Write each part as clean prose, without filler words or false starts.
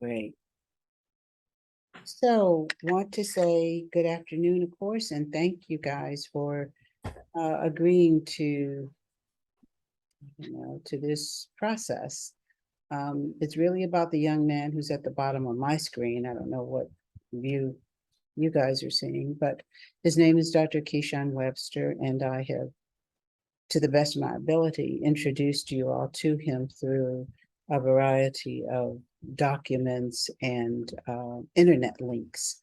Great. So want to say good afternoon, of course, and thank you guys for agreeing to, to this process. It's really about the young man who's at the bottom of my screen. I don't know what view you guys are seeing, but his name is Dr. Kyshun Webster, and I have, to the best of my ability, introduced you all to him through a variety of documents and internet links.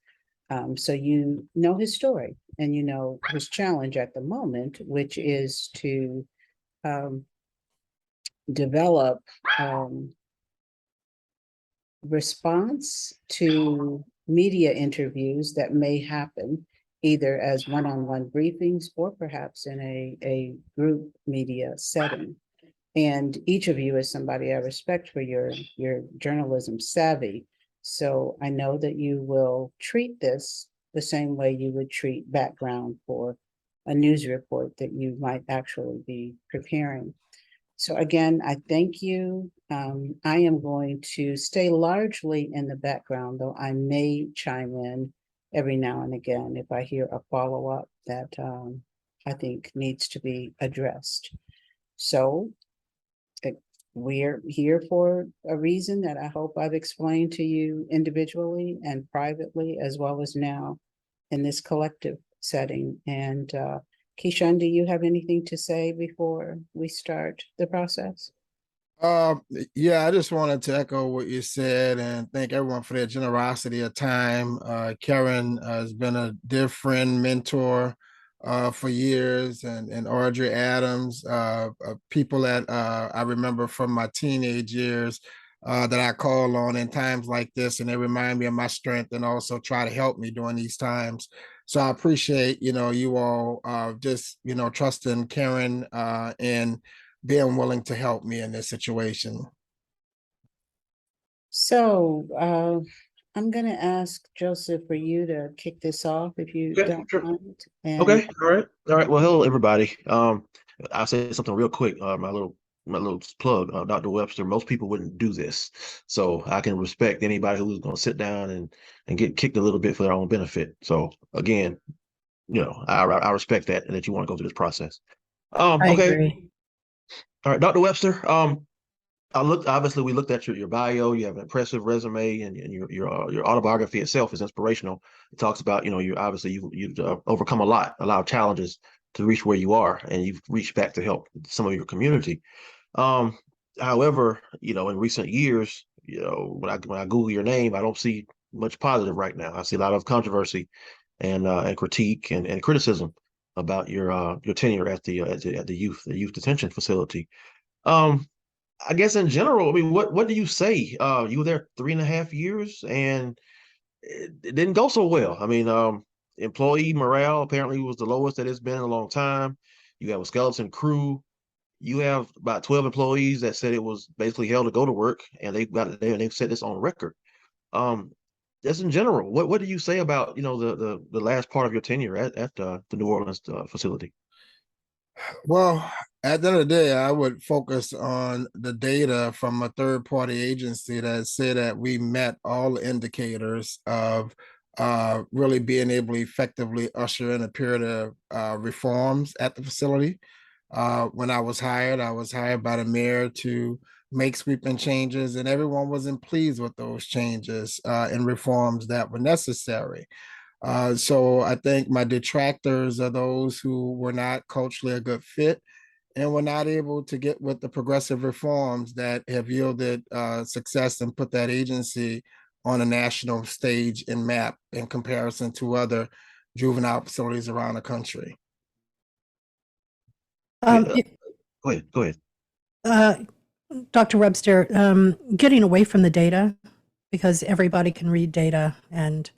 So you know his story and you know his challenge at the moment, which is to develop response to media interviews that may happen either as one-on-one briefings or perhaps in a group media setting. And each of you is somebody I respect for your journalism savvy. So I know that you will treat this the same way you would treat background for a news report that you might actually be preparing. So again, I thank you. I am going to stay largely in the background, though I may chime in every now and again if I hear a follow-up that I think needs to be addressed. So we're here for a reason that I hope I've explained to you individually and privately, as well as now in this collective setting. And Kyshun, do you have anything to say before we start the process? Yeah, I just wanted to echo what you said and thank everyone for their generosity of time. Karen has been a dear friend, mentor for years, and Audrey Adams, people that I remember from my teenage years that I call on in times like this, and they remind me of my strength and also try to help me during these times. So I appreciate, you all just, trusting Karen and being willing to help me in this situation. So I'm going to ask Joseph for you to kick this off if you don't Sure. mind. And Okay. All right. Well, hello everybody. I'll say something real quick. My little plug, Dr. Webster. Most people wouldn't do this, so I can respect anybody who's going to sit down and get kicked a little bit for their own benefit. So again, I respect that and that you want to go through this process. I Okay. agree. All right, Dr. Webster. Obviously we looked at your bio. You have an impressive resume, and your autobiography itself is inspirational. It talks about, you obviously you've overcome a lot of challenges to reach where you are, and you've reached back to help some of your community. Um, However, in recent years, when I Google your name, I don't see much positive right now. I see a lot of controversy and critique and criticism about your tenure at the youth detention facility. Um, I guess in general, I mean, what do you say? You were there 3.5 years, and it didn't go so well. I mean, employee morale apparently was the lowest that it's been in a long time. You have a skeleton crew. You have about 12 employees that said it was basically hell to go to work, and they got it there and they've said this on record. Um, just in general, what do you say about the last part of your tenure at the New Orleans facility? Well, at the end of the day, I would focus on the data from a third-party agency that said that we met all indicators of really being able to effectively usher in a period of reforms at the facility. When I was hired by the mayor to make sweeping changes, and everyone wasn't pleased with those changes and reforms that were necessary. So I think my detractors are those who were not culturally a good fit and were not able to get with the progressive reforms that have yielded success and put that agency on a national stage and map in comparison to other juvenile facilities around the country. Um, Go ahead. Dr. Webster, getting away from the data, because everybody can read data, and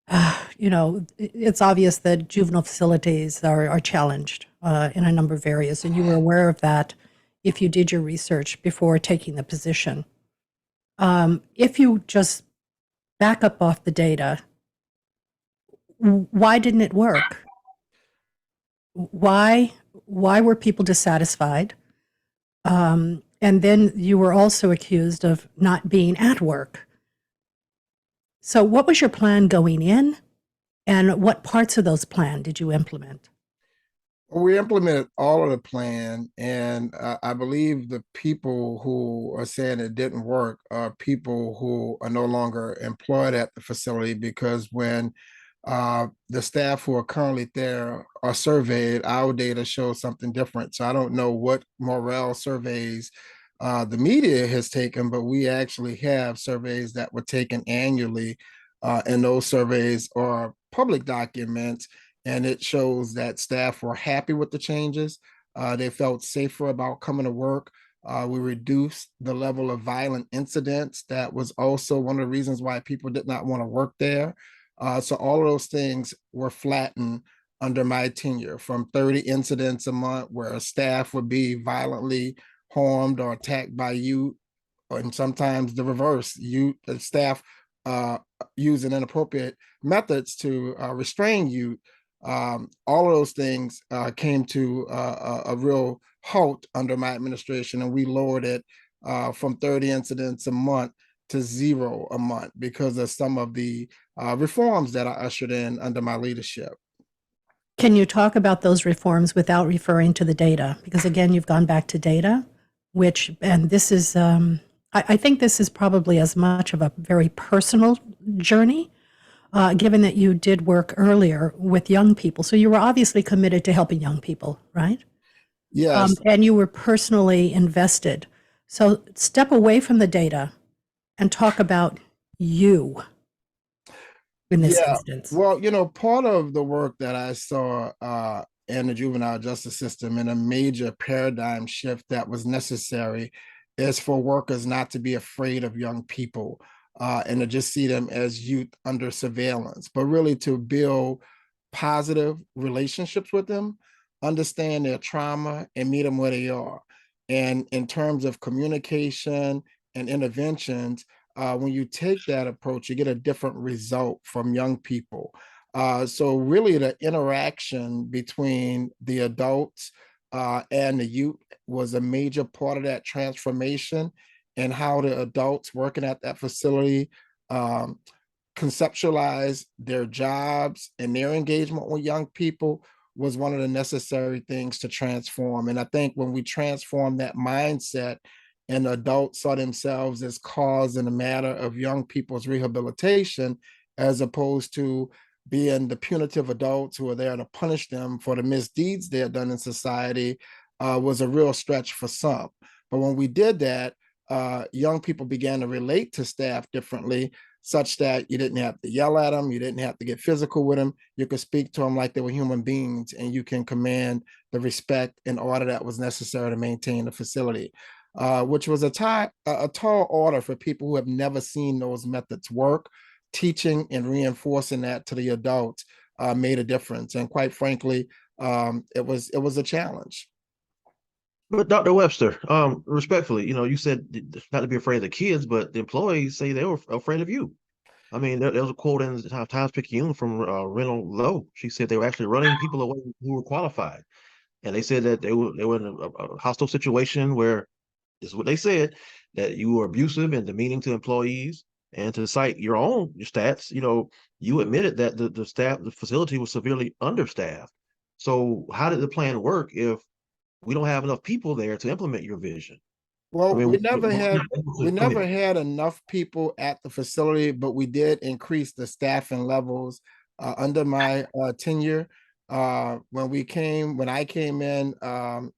it's obvious that juvenile facilities are challenged in a number of areas, and you were aware of that if you did your research before taking the position. If you just back up off the data, why didn't it work? Why were people dissatisfied? And then you were also accused of not being at work. So, what was your plan going in? And what parts of those plan did you implement? Well, we implemented all of the plan, and I believe the people who are saying it didn't work are people who are no longer employed at the facility, because when the staff who are currently there are surveyed, our data shows something different. So I don't know what morale surveys the media has taken, but we actually have surveys that were taken annually, and those surveys are public documents, and it shows that staff were happy with the changes. They felt safer about coming to work. We reduced the level of violent incidents. That was also one of the reasons why people did not want to work there. So all of those things were flattened under my tenure, from 30 incidents a month where staff would be violently harmed or attacked by youth, and sometimes the reverse, the staff using inappropriate methods to restrain youth. All of those things came to a real halt under my administration, and we lowered it from 30 incidents a month to 0 a month because of some of the reforms that I ushered in under my leadership. Can you talk about those reforms without referring to the data? Because again, you've gone back to data, and this is, I think this is probably as much of a very personal journey, given that you did work earlier with young people. So you were obviously committed to helping young people, right? Yes. And you were personally invested. So step away from the data and talk about you in this instance. Well, part of the work that I saw in the juvenile justice system, and a major paradigm shift that was necessary, is for workers not to be afraid of young people, and to just see them as youth under surveillance, but really to build positive relationships with them, understand their trauma, and meet them where they are. And in terms of communication and interventions, when you take that approach, you get a different result from young people. So really the interaction between the adults and the youth was a major part of that transformation, and how the adults working at that facility um, conceptualize their jobs and their engagement with young people was one of the necessary things to transform. And I think when we transform that mindset, and adults saw themselves as cause in a matter of young people's rehabilitation, as opposed to being the punitive adults who are there to punish them for the misdeeds they had done in society, was a real stretch for some. But when we did that, young people began to relate to staff differently, such that you didn't have to yell at them, you didn't have to get physical with them, you could speak to them like they were human beings, and you can command the respect and order that was necessary to maintain the facility. Which was a tall order for people who have never seen those methods work. Teaching and reinforcing that to the adults made a difference, and quite frankly, it was a challenge. But Dr. Webster, respectfully, you said not to be afraid of the kids, but the employees say they were afraid of you. I mean, there was a quote in the Times-Picayune from Reno Lowe. She said they were actually running people away who were qualified, and they said that they were in a hostile situation where, this is what they said, that you were abusive and demeaning to employees. And to cite your own stats, you admitted that the facility was severely understaffed. So how did the plan work if we don't have enough people there to implement your vision? I Well, mean, we never had enough people at the facility, but we did increase the staffing levels under my tenure. When I came in,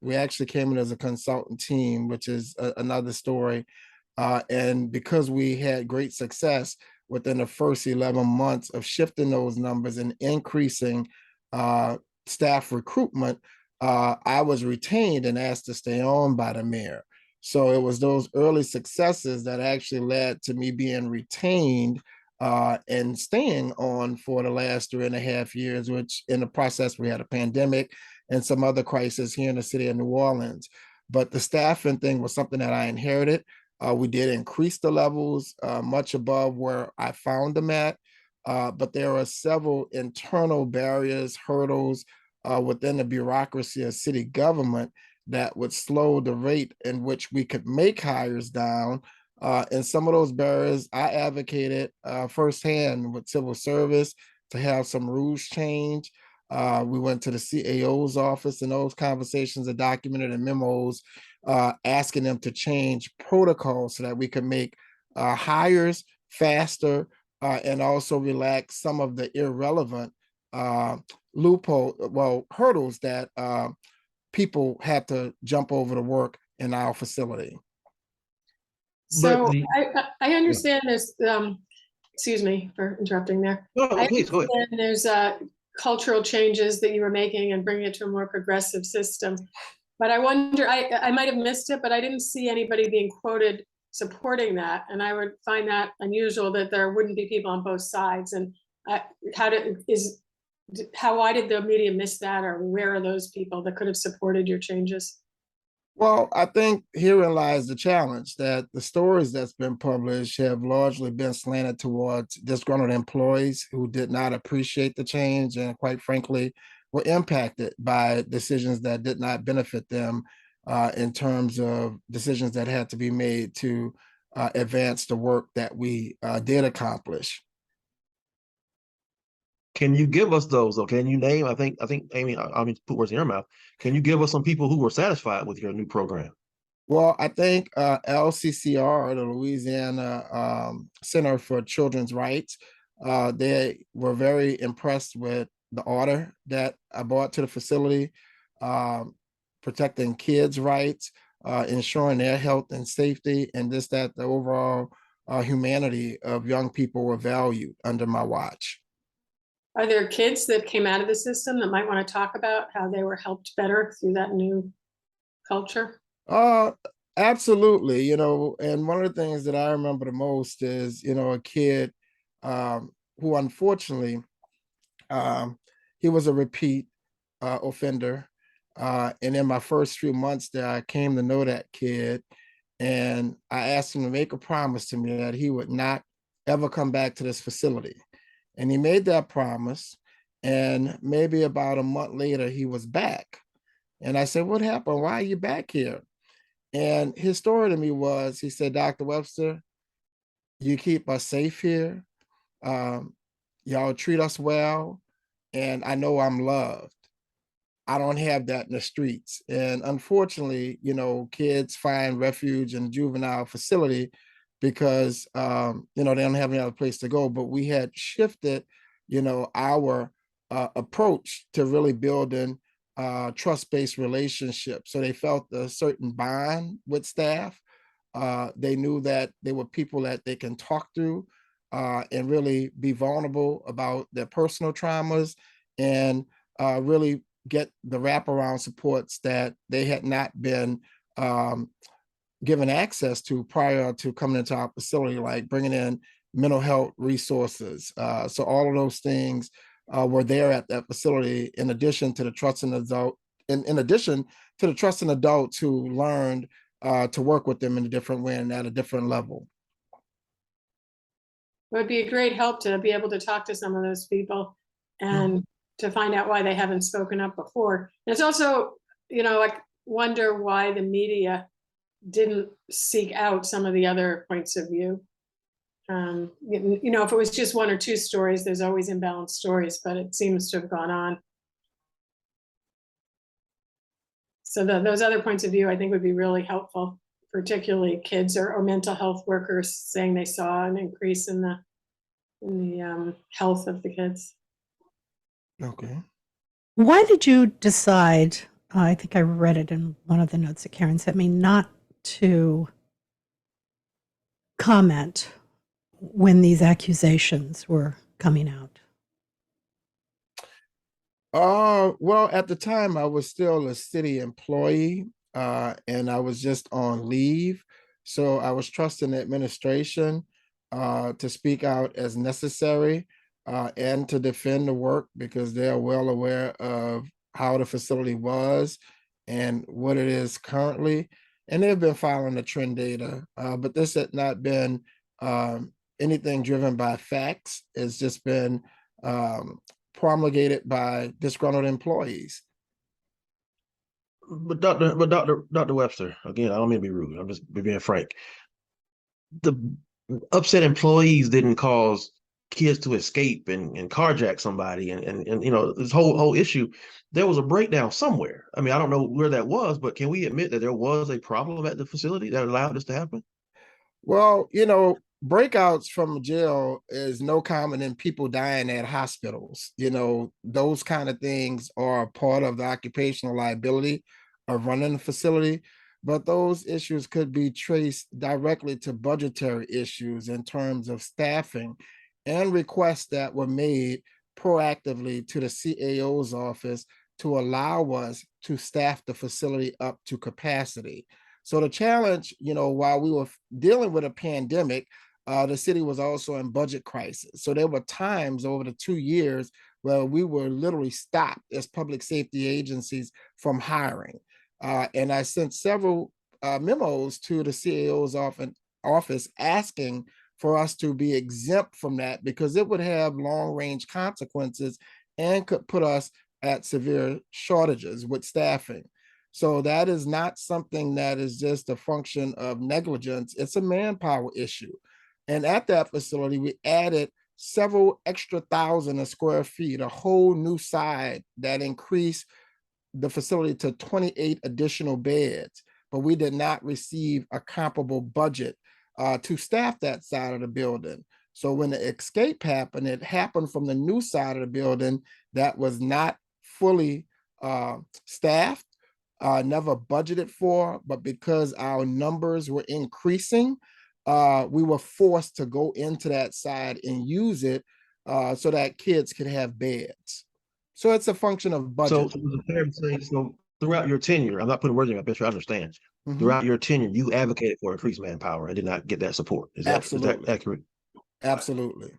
we actually came in as a consultant team, which is another story. And because we had great success within the first 11 months of shifting those numbers and increasing staff recruitment, I was retained and asked to stay on by the mayor. So it was those early successes that actually led to me being retained and staying on for the last 3.5 years, which in the process we had a pandemic and some other crisis here in the city of New Orleans. But the staffing thing was something that I inherited. We did increase the levels much above where I found them at. But there are several internal barriers, hurdles within the bureaucracy of city government that would slow the rate in which we could make hires down. And some of those barriers I advocated firsthand with civil service to have some rules change. We went to the CAO's office, and those conversations are documented in memos asking them to change protocols so that we could make hires faster and also relax some of the irrelevant hurdles that people had to jump over to work in our facility. But So the, I understand there's, excuse me for interrupting there. no, I please go ahead. understand there's cultural changes that you were making and bringing it to a more progressive system. But I wonder, I might have missed it, but I didn't see anybody being quoted supporting that. And I would find that unusual that there wouldn't be people on both sides. And why did the media miss that, or where are those people that could have supported your changes? Well, I think herein lies the challenge that the stories that's been published have largely been slanted towards disgruntled employees who did not appreciate the change and, quite frankly, were impacted by decisions that did not benefit them in terms of decisions that had to be made to advance the work that we did accomplish. Can you give us those though? Can you name? I think Amy, I mean, put words in your mouth. Can you give us some people who were satisfied with your new program? Well, I think LCCR, the Louisiana Center for Children's Rights, they were very impressed with the order that I brought to the facility, protecting kids' rights, ensuring their health and safety, and just that the overall humanity of young people were valued under my watch. Are there kids that came out of the system that might want to talk about how they were helped better through that new culture? Absolutely. You know, and one of the things that I remember the most is, you know, a kid who unfortunately, he was a repeat offender. And in my first few months there, I came to know that kid, and I asked him to make a promise to me that he would not ever come back to this facility. And he made that promise. And maybe about a month later, he was back. And I said, "What happened? Why are you back here?" And his story to me was, he said, "Dr. Webster, you keep us safe here. Y'all treat us well. And I know I'm loved. I don't have that in the streets." And unfortunately, you know, kids find refuge in a juvenile facility because, you know, they don't have any other place to go. But we had shifted, you know, our approach to really building trust-based relationships. So they felt a certain bond with staff. They knew that they were people that they can talk to and really be vulnerable about their personal traumas and really get the wraparound supports that they had not been given access to prior to coming into our facility, like bringing in mental health resources. So all of those things were there at that facility, in addition to the trusting adult, in addition to the trusting adults who learned to work with them in a different way and at a different level. It would be a great help to be able to talk to some of those people and to find out why they haven't spoken up before. And it's also, you know, like, wonder why the media didn't seek out some of the other points of view. You know, if it was just one or two stories, there's always imbalanced stories, but it seems to have gone on. So those other points of view, I think, would be really helpful, particularly kids or mental health workers saying they saw an increase in the health of the kids. Okay. Why did you decide, I think I read it in one of the notes that Karen sent me, not to comment when these accusations were coming out? Well, at the time I was still a city employee and I was just on leave. So I was trusting the administration to speak out as necessary and to defend the work, because they're well aware of how the facility was and what it is currently. And they've been following the trend data, but this had not been anything driven by facts. It's just been promulgated by disgruntled employees. Dr. Webster, again, I don't mean to be rude. I'm just being frank. The upset employees didn't cause kids to escape and carjack somebody and you know, this whole issue. There was a breakdown somewhere. I mean, I don't know where that was, but can we admit that there was a problem at the facility that allowed this to happen? Well, breakouts from jail is no common in people dying at hospitals. Those kind of things are part of the occupational liability of running a facility. But those issues could be traced directly to budgetary issues in terms of staffing and requests that were made proactively to the CAO's office to allow us to staff the facility up to capacity. So the challenge, while we were dealing with a pandemic, the city was also in budget crisis. So there were times over the 2 years where we were literally stopped as public safety agencies from hiring. And I sent several memos to the CAO's office asking for us to be exempt from that because it would have long range consequences and could put us at severe shortages with staffing. So that is not something that is just a function of negligence. It's a manpower issue. And at that facility, we added several extra thousand of square feet, a whole new side that increased the facility to 28 additional beds, but we did not receive a comparable budget to staff that side of the building. So when the escape happened, it happened from the new side of the building that was not fully staffed, never budgeted for, but because our numbers were increasing, we were forced to go into that side and use it so that kids could have beds. So it's a function of budget. So, was it fair to say, so throughout your tenure, I'm not putting words in your mouth, I bet you I understand. Mhm. Throughout your tenure, you advocated for increased manpower and did not get that support. Is that Absolutely. accurate? Absolutely.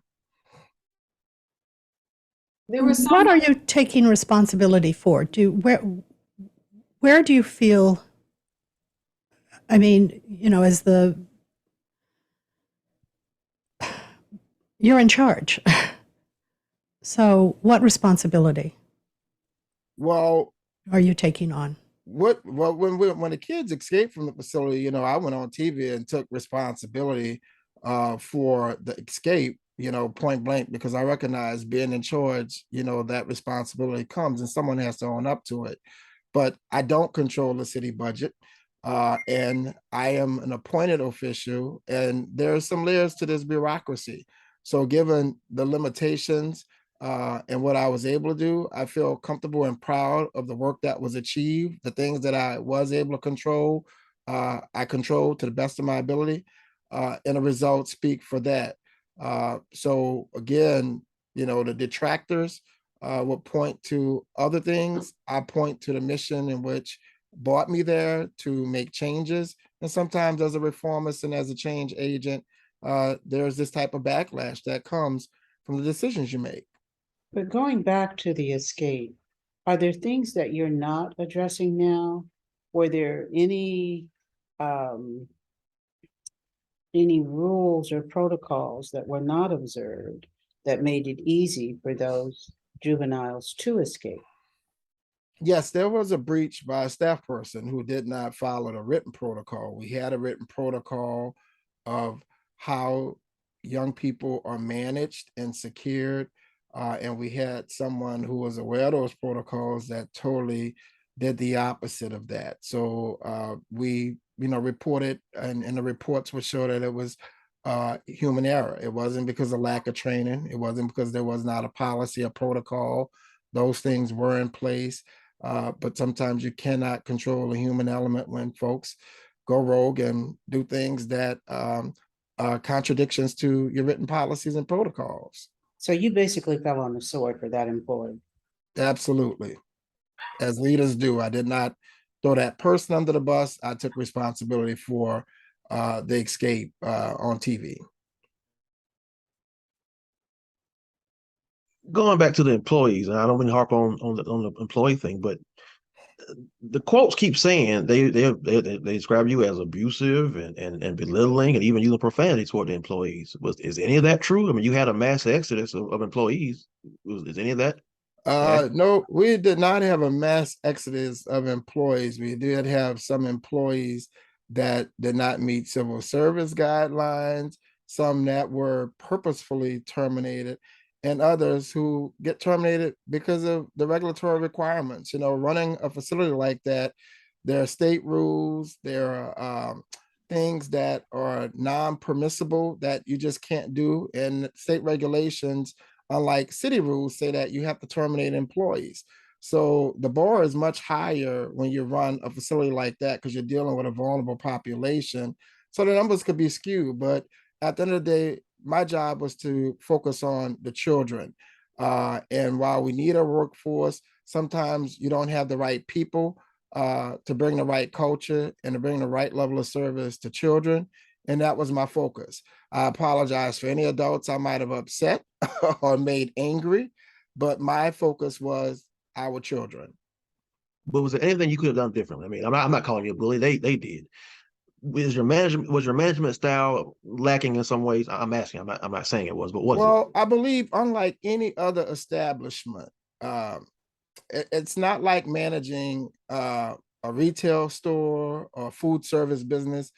There was What some, are you taking responsibility for? Where do you feel, I mean, as you're in charge. So what responsibility Well, are you taking on? when the kids escaped from the facility, I went on TV and took responsibility for the escape, point blank, because I recognize being in charge, that responsibility comes and someone has to own up to it. But I don't control the city budget. And I am an appointed official, and there are some layers to this bureaucracy. So given the limitations and what I was able to do, I feel comfortable and proud of the work that was achieved. The things that I was able to control, I controlled to the best of my ability, and the results speak for that. So again, the detractors would point to other things. I point to the mission in which brought me there to make changes. And sometimes as a reformist and as a change agent, there's this type of backlash that comes from the decisions you make. But going back to the escape, are there things that you're not addressing now? Were there any rules or protocols that were not observed that made it easy for those juveniles to escape? Yes, there was a breach by a staff person who did not follow the written protocol. We had a written protocol of how young people are managed and secured. And we had someone who was aware of those protocols that totally did the opposite of that. So we, reported, and the reports would show that it was human error. It wasn't because of lack of training. It wasn't because there was not a policy or protocol. Those things were in place. But sometimes you cannot control the human element when folks go rogue and do things that are contradictions to your written policies and protocols. So you basically fell on the sword for that employee. Absolutely. As leaders do. I did not throw that person under the bus. I took responsibility for the escape on TV. Going back to the employees, and I don't mean to harp on the employee thing, but the quotes keep saying they describe you as abusive and belittling and even using profanity toward the employees. Is any of that true? I mean, you had a mass exodus of employees. Is any of that Yeah. No, we did not have a mass exodus of employees. We did have some employees that did not meet civil service guidelines, some that were purposefully terminated, and others who get terminated because of the regulatory requirements. Running a facility like that, there are state rules, there are things that are non-permissible that you just can't do, and state regulations, unlike city rules, say that you have to terminate employees. So the bar is much higher when you run a facility like that because you're dealing with a vulnerable population. So the numbers could be skewed, but at the end of the day, my job was to focus on the children. And while we need a workforce, sometimes you don't have the right people to bring the right culture and to bring the right level of service to children. And that was my focus. I apologize for any adults I might have upset or made angry, but my focus was our children. But was there anything you could have done differently? I mean, I'm not calling you a bully. They did. Was your management style lacking in some ways? I'm asking. I'm not saying it was, but was it? Well, I believe, unlike any other establishment, um, it's not like managing a retail store or food service business.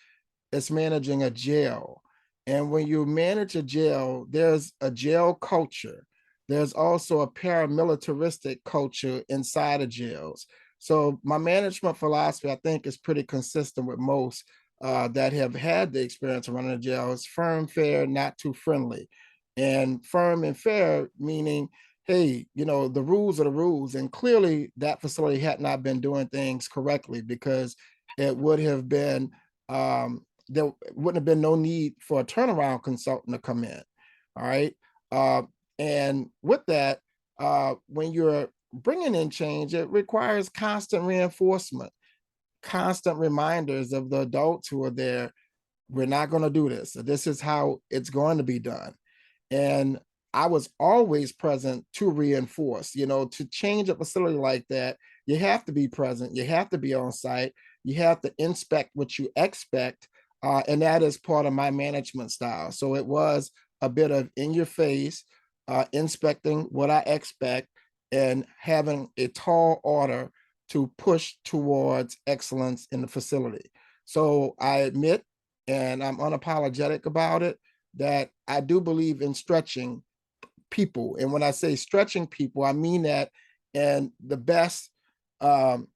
It's managing a jail. And when you manage a jail, there's a jail culture. There's also a paramilitaristic culture inside of jails. So my management philosophy, I think, is pretty consistent with most that have had the experience of running a jail. It's firm, fair, not too friendly. And firm and fair, meaning, hey, the rules are the rules. And clearly that facility had not been doing things correctly, because it would have been there wouldn't have been no need for a turnaround consultant to come in. All right. And with that, when you're bringing in change, it requires constant reinforcement, constant reminders of the adults who are there. We're not going to do this. This is how it's going to be done. And I was always present to reinforce. To change a facility like that, you have to be present, you have to be on site, you have to inspect what you expect. And that is part of my management style. So it was a bit of in your face, inspecting what I expect, and having a tall order to push towards excellence in the facility. So I admit, and I'm unapologetic about it, that I do believe in stretching people. And when I say stretching people, I mean that in the best um,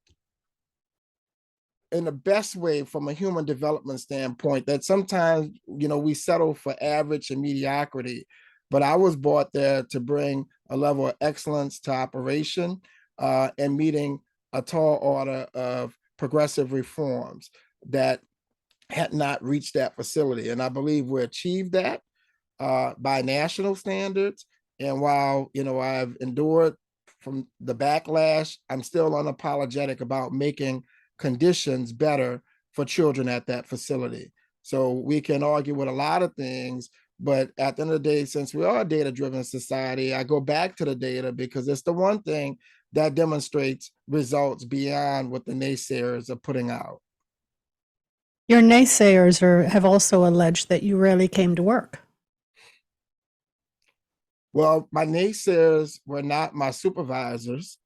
way from a human development standpoint, that sometimes, we settle for average and mediocrity. But I was brought there to bring a level of excellence to operation and meeting a tall order of progressive reforms that had not reached that facility. And I believe we achieved that by national standards. And while, I've endured from the backlash, I'm still unapologetic about making conditions better for children at that facility. So we can argue with a lot of things, but at the end of the day, since we are a data-driven society, I go back to the data because it's the one thing that demonstrates results beyond what the naysayers are putting out. Your naysayers have also alleged that you rarely came to work. Well, my naysayers were not my supervisors,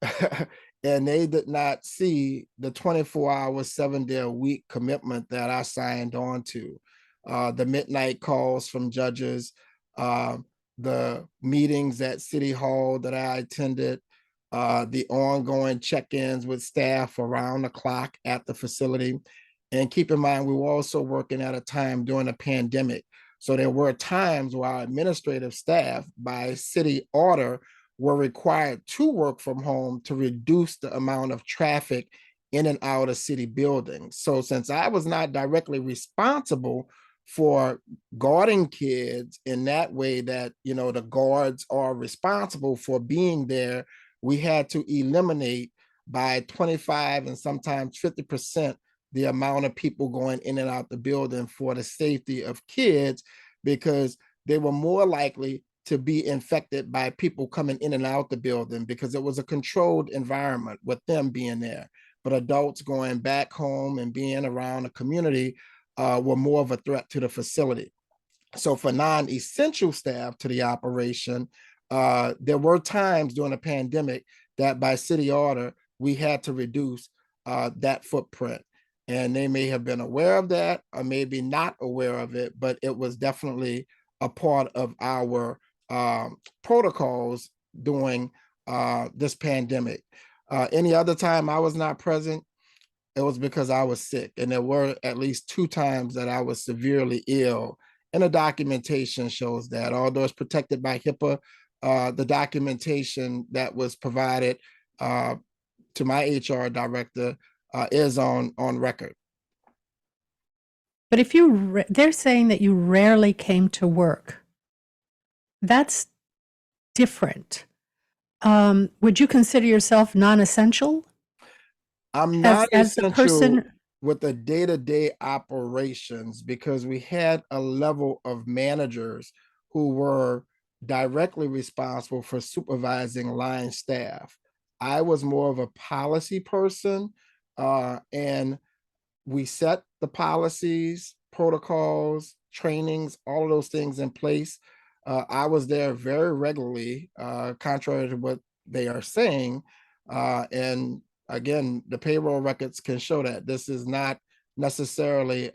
and they did not see the 24-hour, 7-day-a-week commitment that I signed on to. The midnight calls from judges, the meetings at City Hall that I attended, the ongoing check-ins with staff around the clock at the facility. And keep in mind, we were also working at a time during a pandemic. So there were times where our administrative staff, by city order, were required to work from home to reduce the amount of traffic in and out of city buildings. So since I was not directly responsible for guarding kids in that way that, the guards are responsible for being there, we had to eliminate by 25 and sometimes 50% the amount of people going in and out the building for the safety of kids, because they were more likely to be infected by people coming in and out the building, because it was a controlled environment with them being there. But adults going back home and being around the community were more of a threat to the facility. So for non-essential staff to the operation, there were times during the pandemic that by city order, we had to reduce that footprint. And they may have been aware of that or maybe not aware of it, but it was definitely a part of our protocols during this pandemic. Any other time I was not present, it was because I was sick. And there were at least 2 times that I was severely ill. And the documentation shows that, although it's protected by HIPAA, the documentation that was provided to my HR director is on record. But if they're saying that you rarely came to work, that's different. Would you consider yourself non-essential? I'm not as the essential person with the day-to-day operations because we had a level of managers who were directly responsible for supervising line staff. I was more of a policy person, and we set the policies, protocols, trainings, all of those things in place. I was there very regularly, contrary to what they are saying. And again, the payroll records can show that this is not necessarily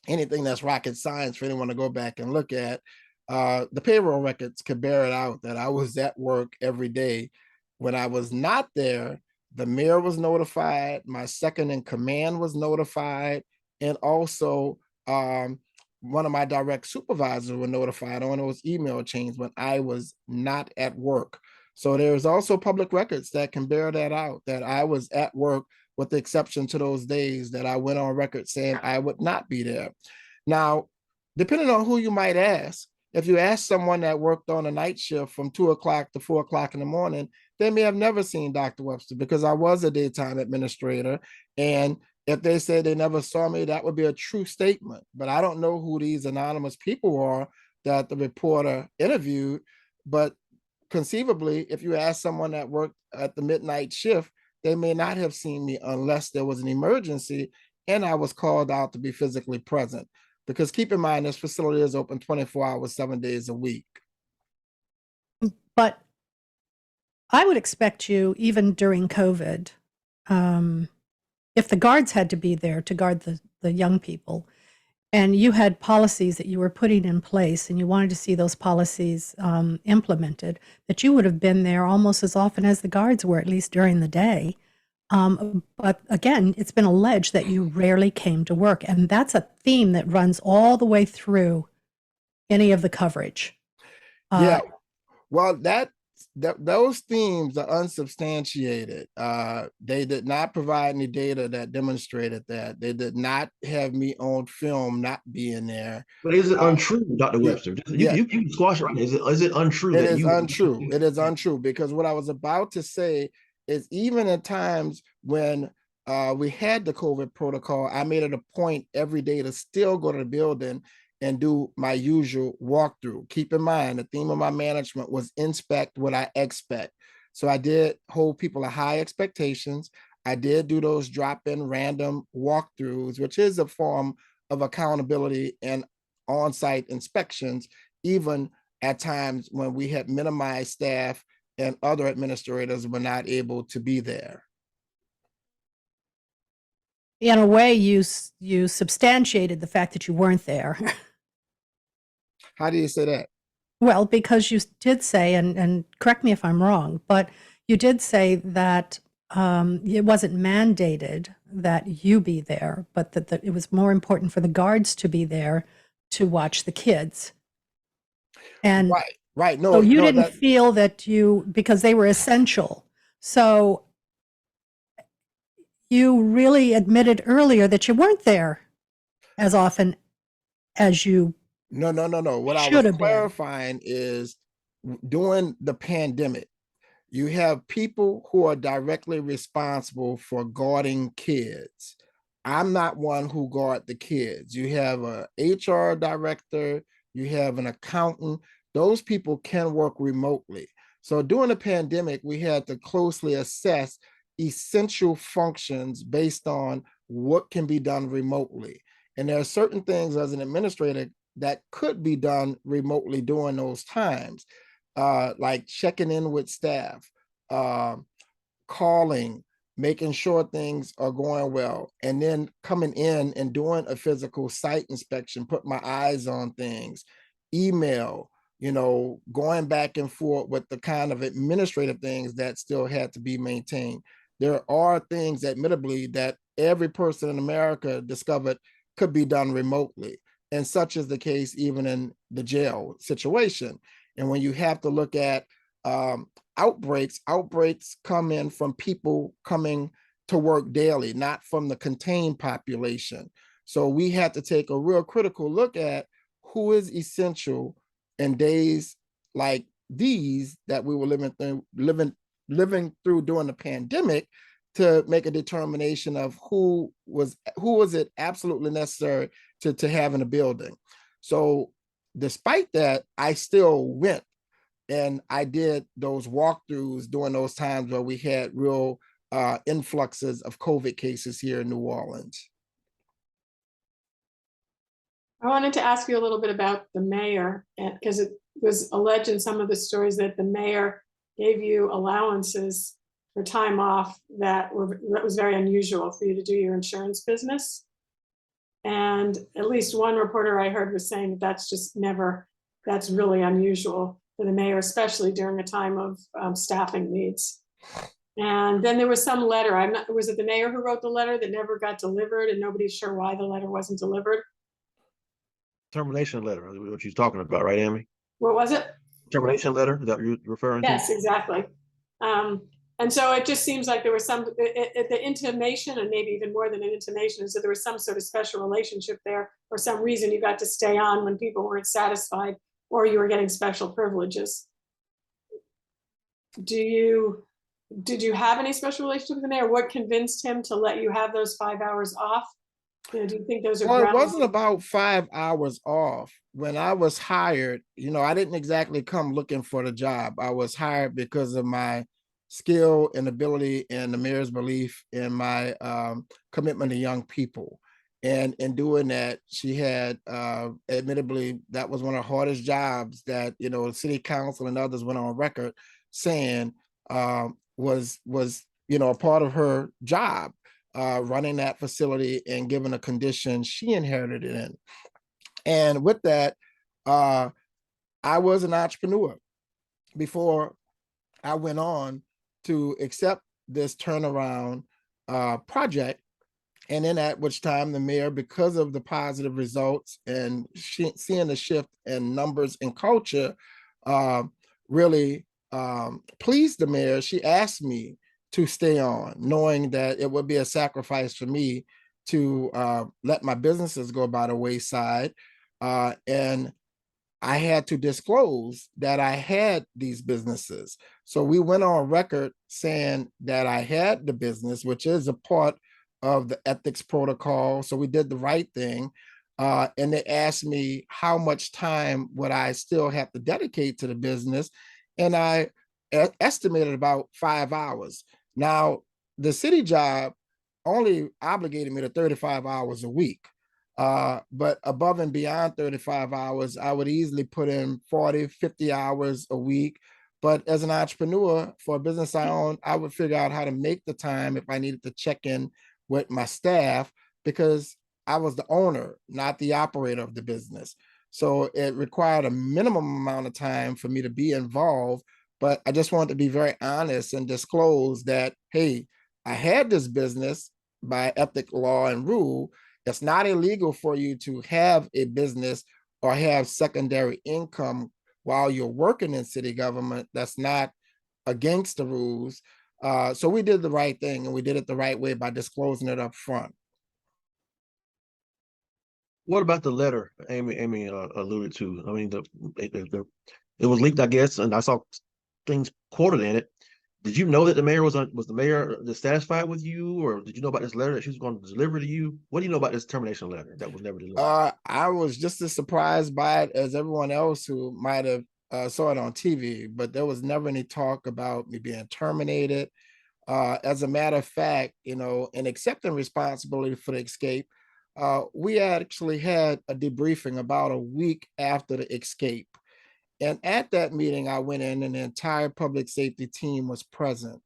anything that's rocket science for anyone to go back and look at. The payroll records could bear it out that I was at work every day. When I was not there, the mayor was notified, my second in command was notified, and also one of my direct supervisors were notified on those email chains when I was not at work. So there's also public records that can bear that out, that I was at work with the exception to those days that I went on record saying I would not be there. Now, depending on who you might ask, if you ask someone that worked on a night shift from 2 o'clock to 4 o'clock in the morning, they may have never seen Dr. Webster because I was a daytime administrator. And if they say they never saw me, that would be a true statement. But I don't know who these anonymous people are that the reporter interviewed. But conceivably, if you ask someone that worked at the midnight shift, they may not have seen me unless there was an emergency and I was called out to be physically present. Because keep in mind, this facility is open 24 hours, 7 days a week. But I would expect you, even during COVID, if the guards had to be there to guard the young people, and you had policies that you were putting in place and you wanted to see those policies implemented, that you would have been there almost as often as the guards were, at least during the day. But again, it's been alleged that you rarely came to work. And that's a theme that runs all the way through any of the coverage. Yeah. Well, those themes are unsubstantiated. They did not provide any data that demonstrated that. They did not have me on film not being there. But is it untrue, Dr. Yeah, Webster? yeah. You can squash it right. Is it untrue It that is you untrue. It is untrue because what I was about to say is even at times when we had the COVID protocol, I made it a point every day to still go to the building and do my usual walkthrough. Keep in mind, the theme of my management was inspect what I expect. So I did hold people to high expectations. I did do those drop-in random walkthroughs, which is a form of accountability and on-site inspections, even at times when we had minimized staff and other administrators were not able to be there. In a way, you substantiated the fact that you weren't there. How do you say that? Well, because you did say, and correct me if I'm wrong, but you did say that it wasn't mandated that you be there, but that it was more important for the guards to be there to watch the kids. And right. No, so you no, didn't feel that because they were essential. So you really admitted earlier that you weren't there as often as you No. What I should was have been. clarifying is during the pandemic, you have people who are directly responsible for guarding kids. I'm not one who guard the kids. You have a HR director, you have an accountant. Those people can work remotely. So during the pandemic, we had to closely assess essential functions based on what can be done remotely. And there are certain things as an administrator that could be done remotely during those times. like checking in with staff, calling, making sure things are going well, and then coming in and doing a physical site inspection, put my eyes on things, email, going back and forth with the kind of administrative things that still had to be maintained. There are things, admittedly, that every person in America discovered could be done remotely. And such is the case even in the jail situation. And when you have to look at outbreaks come in from people coming to work daily, not from the contained population. So we had to take a real critical look at who is essential in days like these that we were living through during the pandemic, to make a determination of who was it absolutely necessary to have in a building. So despite that, I still went and I did those walkthroughs during those times where we had real influxes of COVID cases here in New Orleans. I wanted to ask you a little bit about the mayor, because it was alleged in some of the stories that the mayor gave you allowances for time off that was very unusual for you to do your insurance business. And at least one reporter I heard was saying that that's really unusual for the mayor, especially during a time of staffing needs. And then there was some letter. Was it the mayor who wrote the letter that never got delivered, and nobody's sure why the letter wasn't delivered? Termination letter, what you're talking about, right, Amy? What was it? Termination letter that you're referring to? Yes, exactly. And so it just seems like there was the intimation, and maybe even more than an intimation, is that there was some sort of special relationship there, or some reason you got to stay on when people weren't satisfied, or you were getting special privileges. Did you have any special relationship with the mayor? What convinced him to let you have those 5 hours off? Do you think those are Well, it wasn't about 5 hours off. When I was hired, I didn't exactly come looking for the job. I was hired because of my skill and ability and the mayor's belief in my commitment to young people. And in doing that, she had, admittedly, that was one of the hardest jobs that, the city council and others went on record saying was a part of her job. Running that facility and given a condition she inherited it in. And with that, I was an entrepreneur before I went on to accept this turnaround project. And then at which time the mayor, because of the positive results and seeing the shift in numbers and culture, really pleased the mayor. She asked me to stay on, knowing that it would be a sacrifice for me to let my businesses go by the wayside. And I had to disclose that I had these businesses. So we went on record saying that I had the business, which is a part of the ethics protocol. So we did the right thing. And they asked me how much time would I still have to dedicate to the business. And I estimated about 5 hours. Now, the city job only obligated me to 35 hours a week. But above and beyond 35 hours, I would easily put in 40, 50 hours a week. But as an entrepreneur for a business I own, I would figure out how to make the time if I needed to check in with my staff, because I was the owner, not the operator of the business. So it required a minimum amount of time for me to be involved. But I just wanted to be very honest and disclose that, hey, I had this business by ethic law and rule. It's not illegal for you to have a business or have secondary income while you're working in city government. That's not against the rules. So we did the right thing, and we did it the right way by disclosing it up front. What about the letter Amy alluded to? I mean, it was leaked, I guess, and I saw things quoted in it. Did you know that the mayor was the mayor dissatisfied with you, or did you know about this letter that she was going to deliver to you? What do you know about this termination letter that was never delivered? I was just as surprised by it as everyone else who might have saw it on TV, but there was never any talk about me being terminated. As a matter of fact, in accepting responsibility for the escape, we actually had a debriefing about a week after the escape. And at that meeting, I went in and the entire public safety team was present.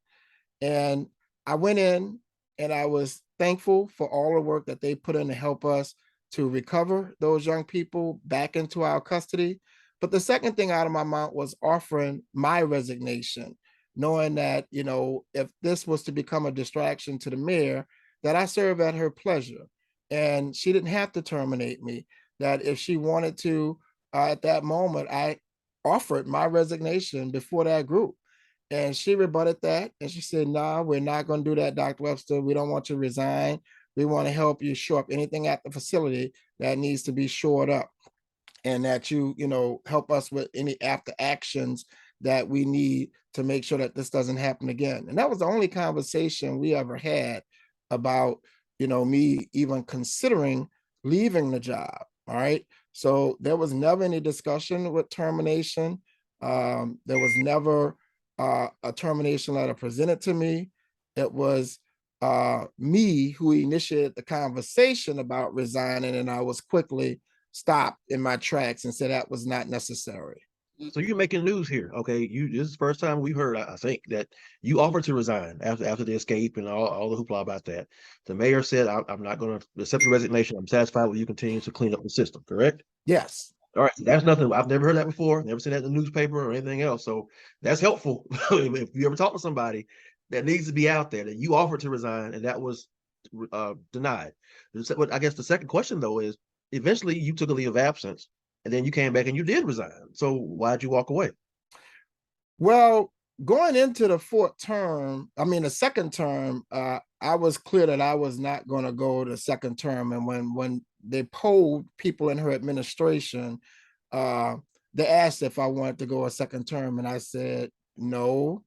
And I went in and I was thankful for all the work that they put in to help us to recover those young people back into our custody. But the second thing out of my mouth was offering my resignation, knowing that, you know, if this was to become a distraction to the mayor, that I serve at her pleasure. And she didn't have to terminate me, that if she wanted to, at that moment, I offered my resignation before that group. And she rebutted that. And she said, nah, we're not going to do that, Dr. Webster. We don't want you to resign. We want to help you shore up anything at the facility that needs to be shored up, and that you know, help us with any after actions that we need to make sure that this doesn't happen again. And that was the only conversation we ever had about, you know, me even considering leaving the job. All right. So there was never any discussion with termination. There was never a termination letter presented to me. It was me who initiated the conversation about resigning, and I was quickly stopped in my tracks and said that was not necessary. So you're making news here, okay? This is the first time we've heard, I think, that you offered to resign after the escape and all the hoopla about that. The mayor said, I'm not going to accept your resignation. I'm satisfied with you continuing to clean up the system, correct? Yes. All right, that's nothing. I've never heard that before. Never seen that in the newspaper or anything else. So that's helpful. If you ever talk to somebody that needs to be out there, that you offered to resign and that was denied. I guess the second question though is, eventually you took a leave of absence and then you came back and you did resign. So why'd you walk away? Well, going into the the second term, I was clear that I was not going to go the second term. And when they polled people in her administration, they asked if I wanted to go a second term, and I said no,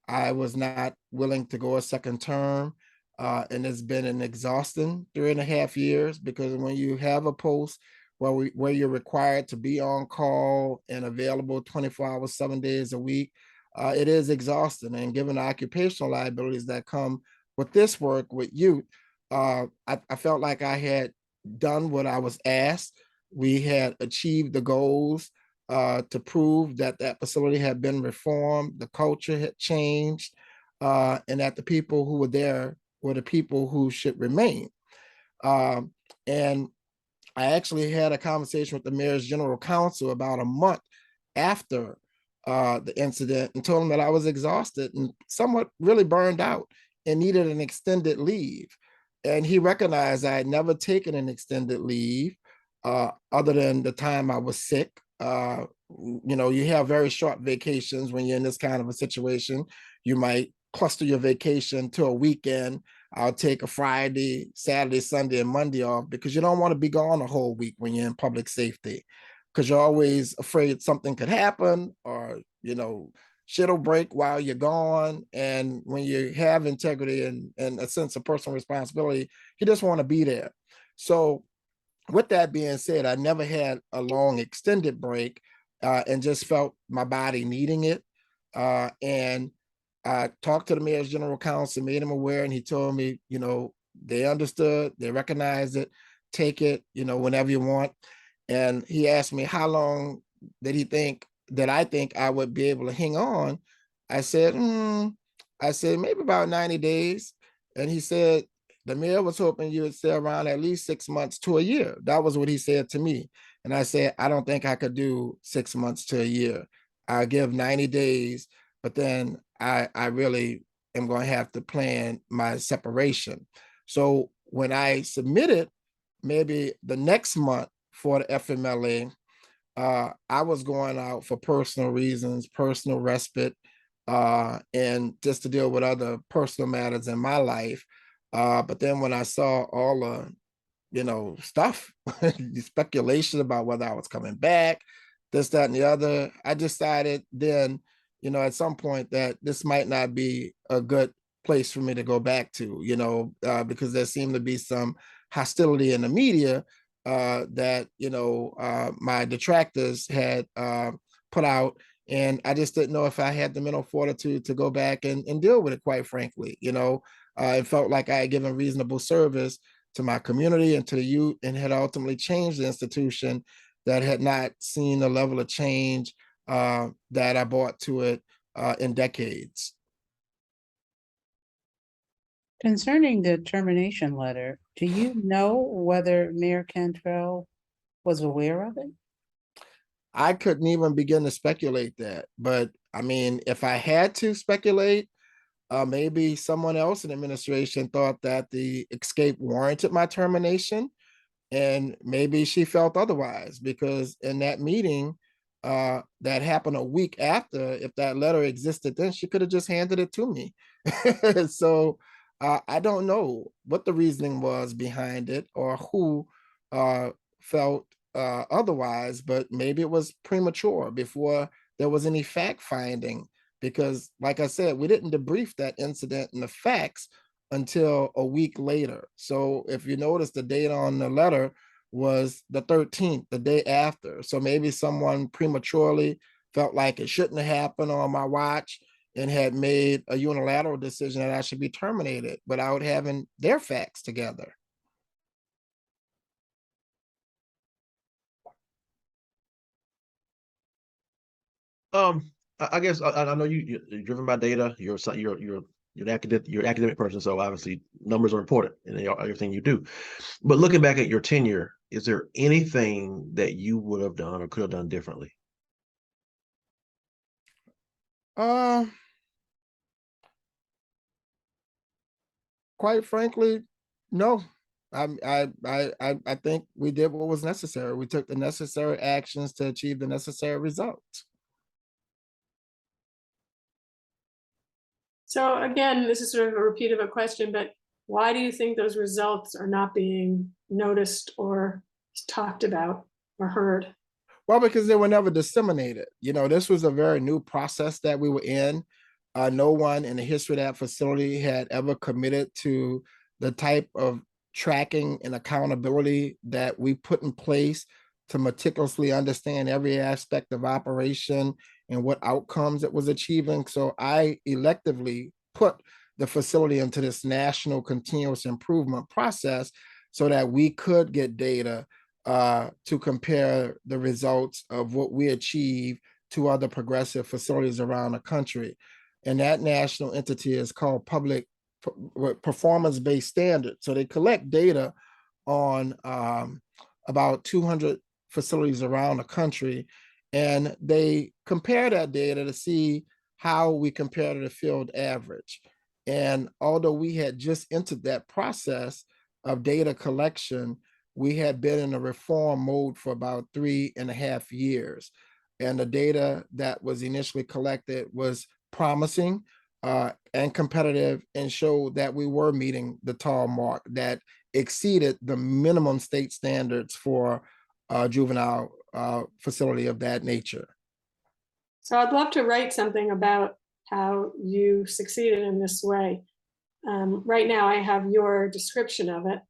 I was not willing to go a second term. And it's been an exhausting 3.5 years, because when you have a post where you're required to be on call and available 24 hours, 7 days a week, it is exhausting. And given the occupational liabilities that come with this work with youth, I felt like I had done what I was asked. We had achieved the goals to prove that that facility had been reformed, the culture had changed, and that the people who were there were the people who should remain. And I actually had a conversation with the mayor's general counsel about a month after the incident, and told him that I was exhausted and somewhat really burned out and needed an extended leave. And he recognized I had never taken an extended leave other than the time I was sick. You know, you have very short vacations when you're in this kind of a situation. You might cluster your vacation to a weekend. I'll take a Friday, Saturday, Sunday, and Monday off, because you don't want to be gone a whole week when you're in public safety, because you're always afraid something could happen, or, you know, shit'll break while you're gone. And when you have integrity and a sense of personal responsibility, you just want to be there. So with that being said, I never had a long extended break, and just felt my body needing it. And I talked to the mayor's general counsel, made him aware, and he told me, you know, they understood, they recognized it, take it, you know, whenever you want. And he asked me how long did he think that I would be able to hang on. I said, maybe about 90 days. And he said, the mayor was hoping you would stay around at least 6 months to a year. That was what he said to me. And I said, I don't think I could do 6 months to a year. I give 90 days, but then I really am going to have to plan my separation. So when I submitted, maybe the next month for the FMLA, I was going out for personal reasons, personal respite, and just to deal with other personal matters in my life. But then when I saw all the, you know, stuff, the speculation about whether I was coming back, this, that, and the other, I decided then, you know, at some point that this might not be a good place for me to go back to, you know, because there seemed to be some hostility in the media that, you know, my detractors had put out. And I just didn't know if I had the mental fortitude to go back and deal with it, quite frankly. You know, it felt like I had given reasonable service to my community and to the youth, and had ultimately changed the institution that had not seen the level of change that I brought to it in decades. Concerning the termination letter, do you know whether Mayor Cantrell was aware of it? I couldn't even begin to speculate that, but I mean, if I had to speculate, maybe someone else in administration thought that the escape warranted my termination, and maybe she felt otherwise, because in that meeting that happened a week after, if that letter existed then, she could have just handed it to me. So I don't know what the reasoning was behind it, or who felt otherwise, but maybe it was premature before there was any fact finding, because like I said, we didn't debrief that incident and the facts until a week later. So if you notice, the date on the letter was the 13th, the day after. So maybe someone prematurely felt like it shouldn't have happened on my watch and had made a unilateral decision that I should be terminated without having their facts together. I guess I know you're driven by data. You're an academic person, so obviously numbers are important in everything you do. But looking back at your tenure, is there anything that you would have done or could have done differently? Quite frankly, no. I think we did what was necessary. We took the necessary actions to achieve the necessary results. So again, this is sort of a repeat of a question, but why do you think those results are not being noticed or talked about or heard? Well, because they were never disseminated. You know, this was a very new process that we were in. No one in the history of that facility had ever committed to the type of tracking and accountability that we put in place to meticulously understand every aspect of operation and what outcomes it was achieving. So I electively put the facility into this national continuous improvement process so that we could get data to compare the results of what we achieve to other progressive facilities around the country. And that national entity is called Public Performance-Based Standards. So they collect data on about 200 facilities around the country, and they compare that data to see how we compare to the field average. And although we had just entered that process of data collection, we had been in a reform mode for about 3.5 years. And the data that was initially collected was promising and competitive, and showed that we were meeting the tall mark that exceeded the minimum state standards for a juvenile facility of that nature. So I'd love to write something about how you succeeded in this way. Right now I have your description of it,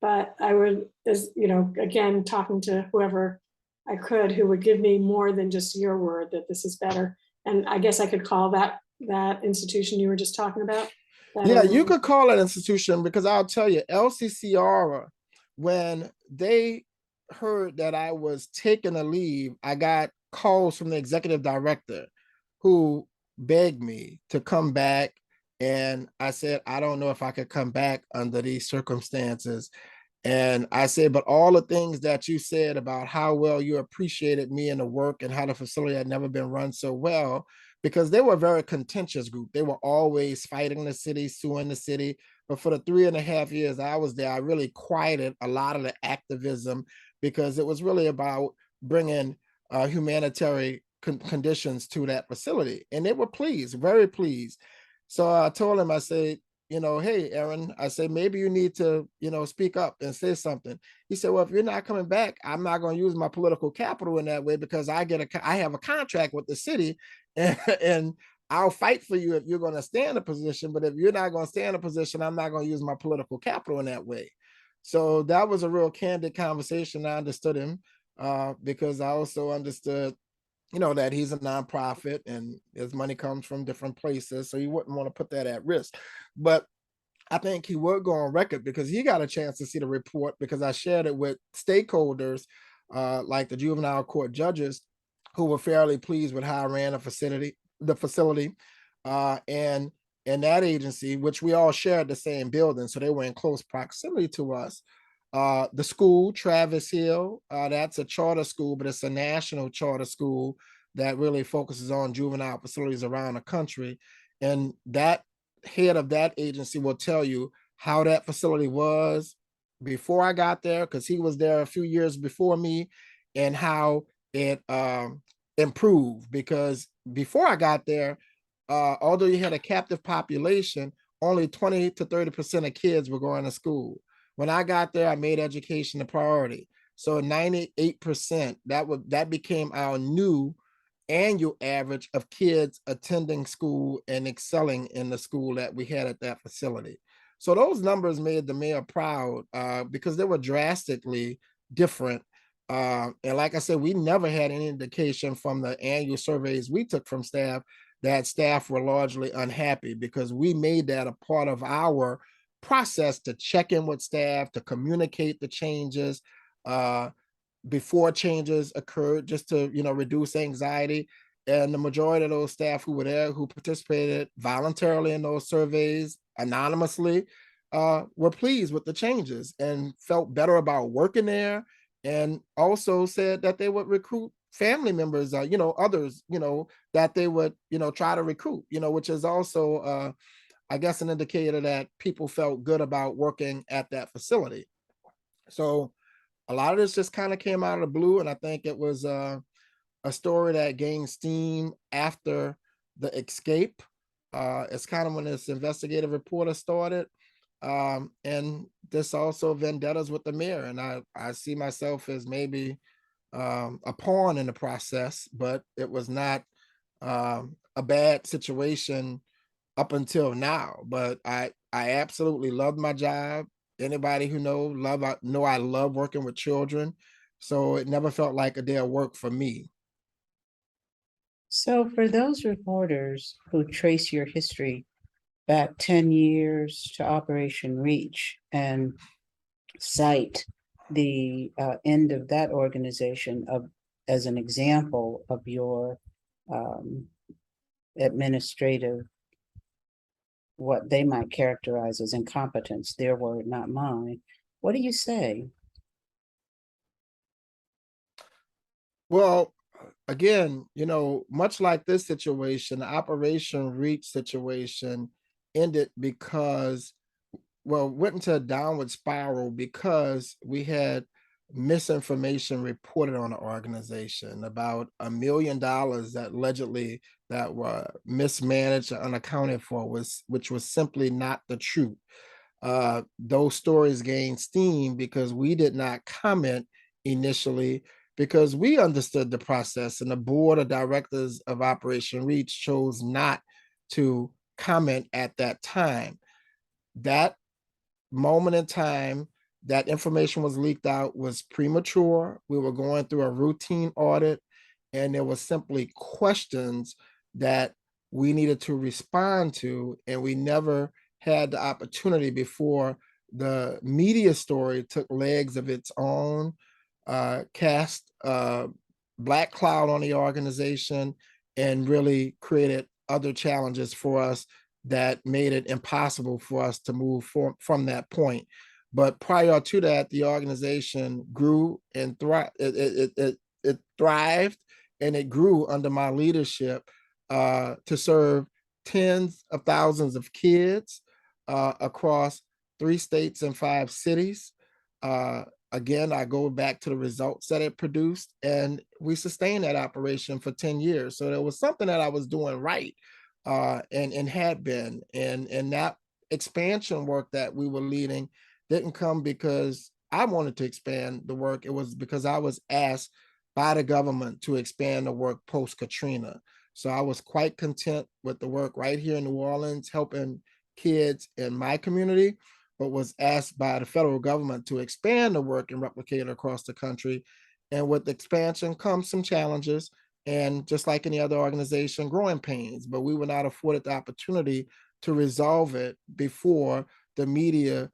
but I would, as you know, again, talking to whoever I could, who would give me more than just your word that this is better. And I guess I could call that institution you were just talking about. Yeah, you could call it institution, because I'll tell you, LCCR, when they heard that I was taking a leave, I got calls from the executive director who begged me to come back. And I said, I don't know if I could come back under these circumstances. And I said, but all the things that you said about how well you appreciated me and the work and how the facility had never been run so well, because they were a very contentious group. They were always fighting the city, suing the city. But for the 3.5 years I was there, I really quieted a lot of the activism, because it was really about bringing humanitarian conditions to that facility. And they were pleased, very pleased. So I told him, I said, you know, hey, Aaron, I said, maybe you need to, you know, speak up and say something. He said, well, if you're not coming back, I'm not going to use my political capital in that way, because I have a contract with the city, and I'll fight for you if you're going to stay in a position. But if you're not going to stay in a position, I'm not going to use my political capital in that way. So that was a real candid conversation. I understood him because I also understood, you know, that he's a nonprofit and his money comes from different places. So he wouldn't want to put that at risk. But I think he would go on record, because he got a chance to see the report, because I shared it with stakeholders like the juvenile court judges who were fairly pleased with how I ran the facility, and that agency, which we all shared the same building, so they were in close proximity to us. The school, Travis Hill, that's a charter school, but it's a national charter school that really focuses on juvenile facilities around the country. And that head of that agency will tell you how that facility was before I got there, because he was there a few years before me, and how it improved. Because before I got there, although you had a captive population, only 20 to 30% of kids were going to school. When I got there, I made education a priority. So 98%, that became our new annual average of kids attending school and excelling in the school that we had at that facility. So those numbers made the mayor proud, because they were drastically different. And like I said, we never had any indication from the annual surveys we took from staff that staff were largely unhappy, because we made that a part of our process to check in with staff, to communicate the changes before changes occurred, just to reduce anxiety. And the majority of those staff who were there, who participated voluntarily in those surveys anonymously, were pleased with the changes and felt better about working there, and also said that they would recruit family members, others, that they would, try to recruit, which is also, I guess, an indicator that people felt good about working at that facility. So a lot of this just kind of came out of the blue, and I think it was a story that gained steam after the escape. It's kind of when this investigative reporter started, and this also vendettas with the mayor, and I see myself as maybe a pawn in the process, but it was not a bad situation up until now. But I absolutely loved my job. Anybody who know I love working with children, so it never felt like a day of work for me. So for those reporters who trace your history back 10 years to Operation Reach and cite the end of that organization as an example of your administrative, what they might characterize as incompetence, their word, not mine, what do you say? Well, again, much like this situation, the Operation Reach situation ended because, well, went into a downward spiral because we had misinformation reported on the organization about $1 million that allegedly that were mismanaged or unaccounted for, which was simply not the truth. Those stories gained steam because we did not comment initially, because we understood the process, and the board of directors of Operation Reach chose not to comment at that time. That moment in time that information was leaked out was premature. We were going through a routine audit, and there was simply questions that we needed to respond to, and we never had the opportunity before the media story took legs of its own, cast a black cloud on the organization, and really created other challenges for us that made it impossible for us to move from that point. But prior to that, the organization grew and it thrived, and it grew under my leadership, to serve tens of thousands of kids across 3 states and 5 cities. Again, I go back to the results that it produced, and we sustained that operation for 10 years. So there was something that I was doing right, and had been. And that expansion work that we were leading didn't come because I wanted to expand the work. It was because I was asked by the government to expand the work post Katrina. So I was quite content with the work right here in New Orleans, helping kids in my community, but was asked by the federal government to expand the work and replicate it across the country. And with expansion comes some challenges, and just like any other organization, growing pains, but we were not afforded the opportunity to resolve it before the media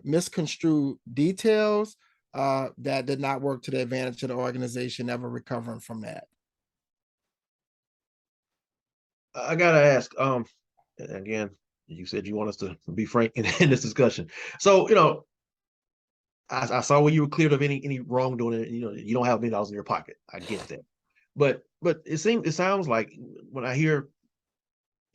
misconstrued details that did not work to the advantage of the organization ever recovering from that. I gotta ask, again, you said you want us to be frank in this discussion. So, I saw where you were cleared of any wrongdoing, and you don't have $1 million in your pocket. I get that. But it sounds like when I hear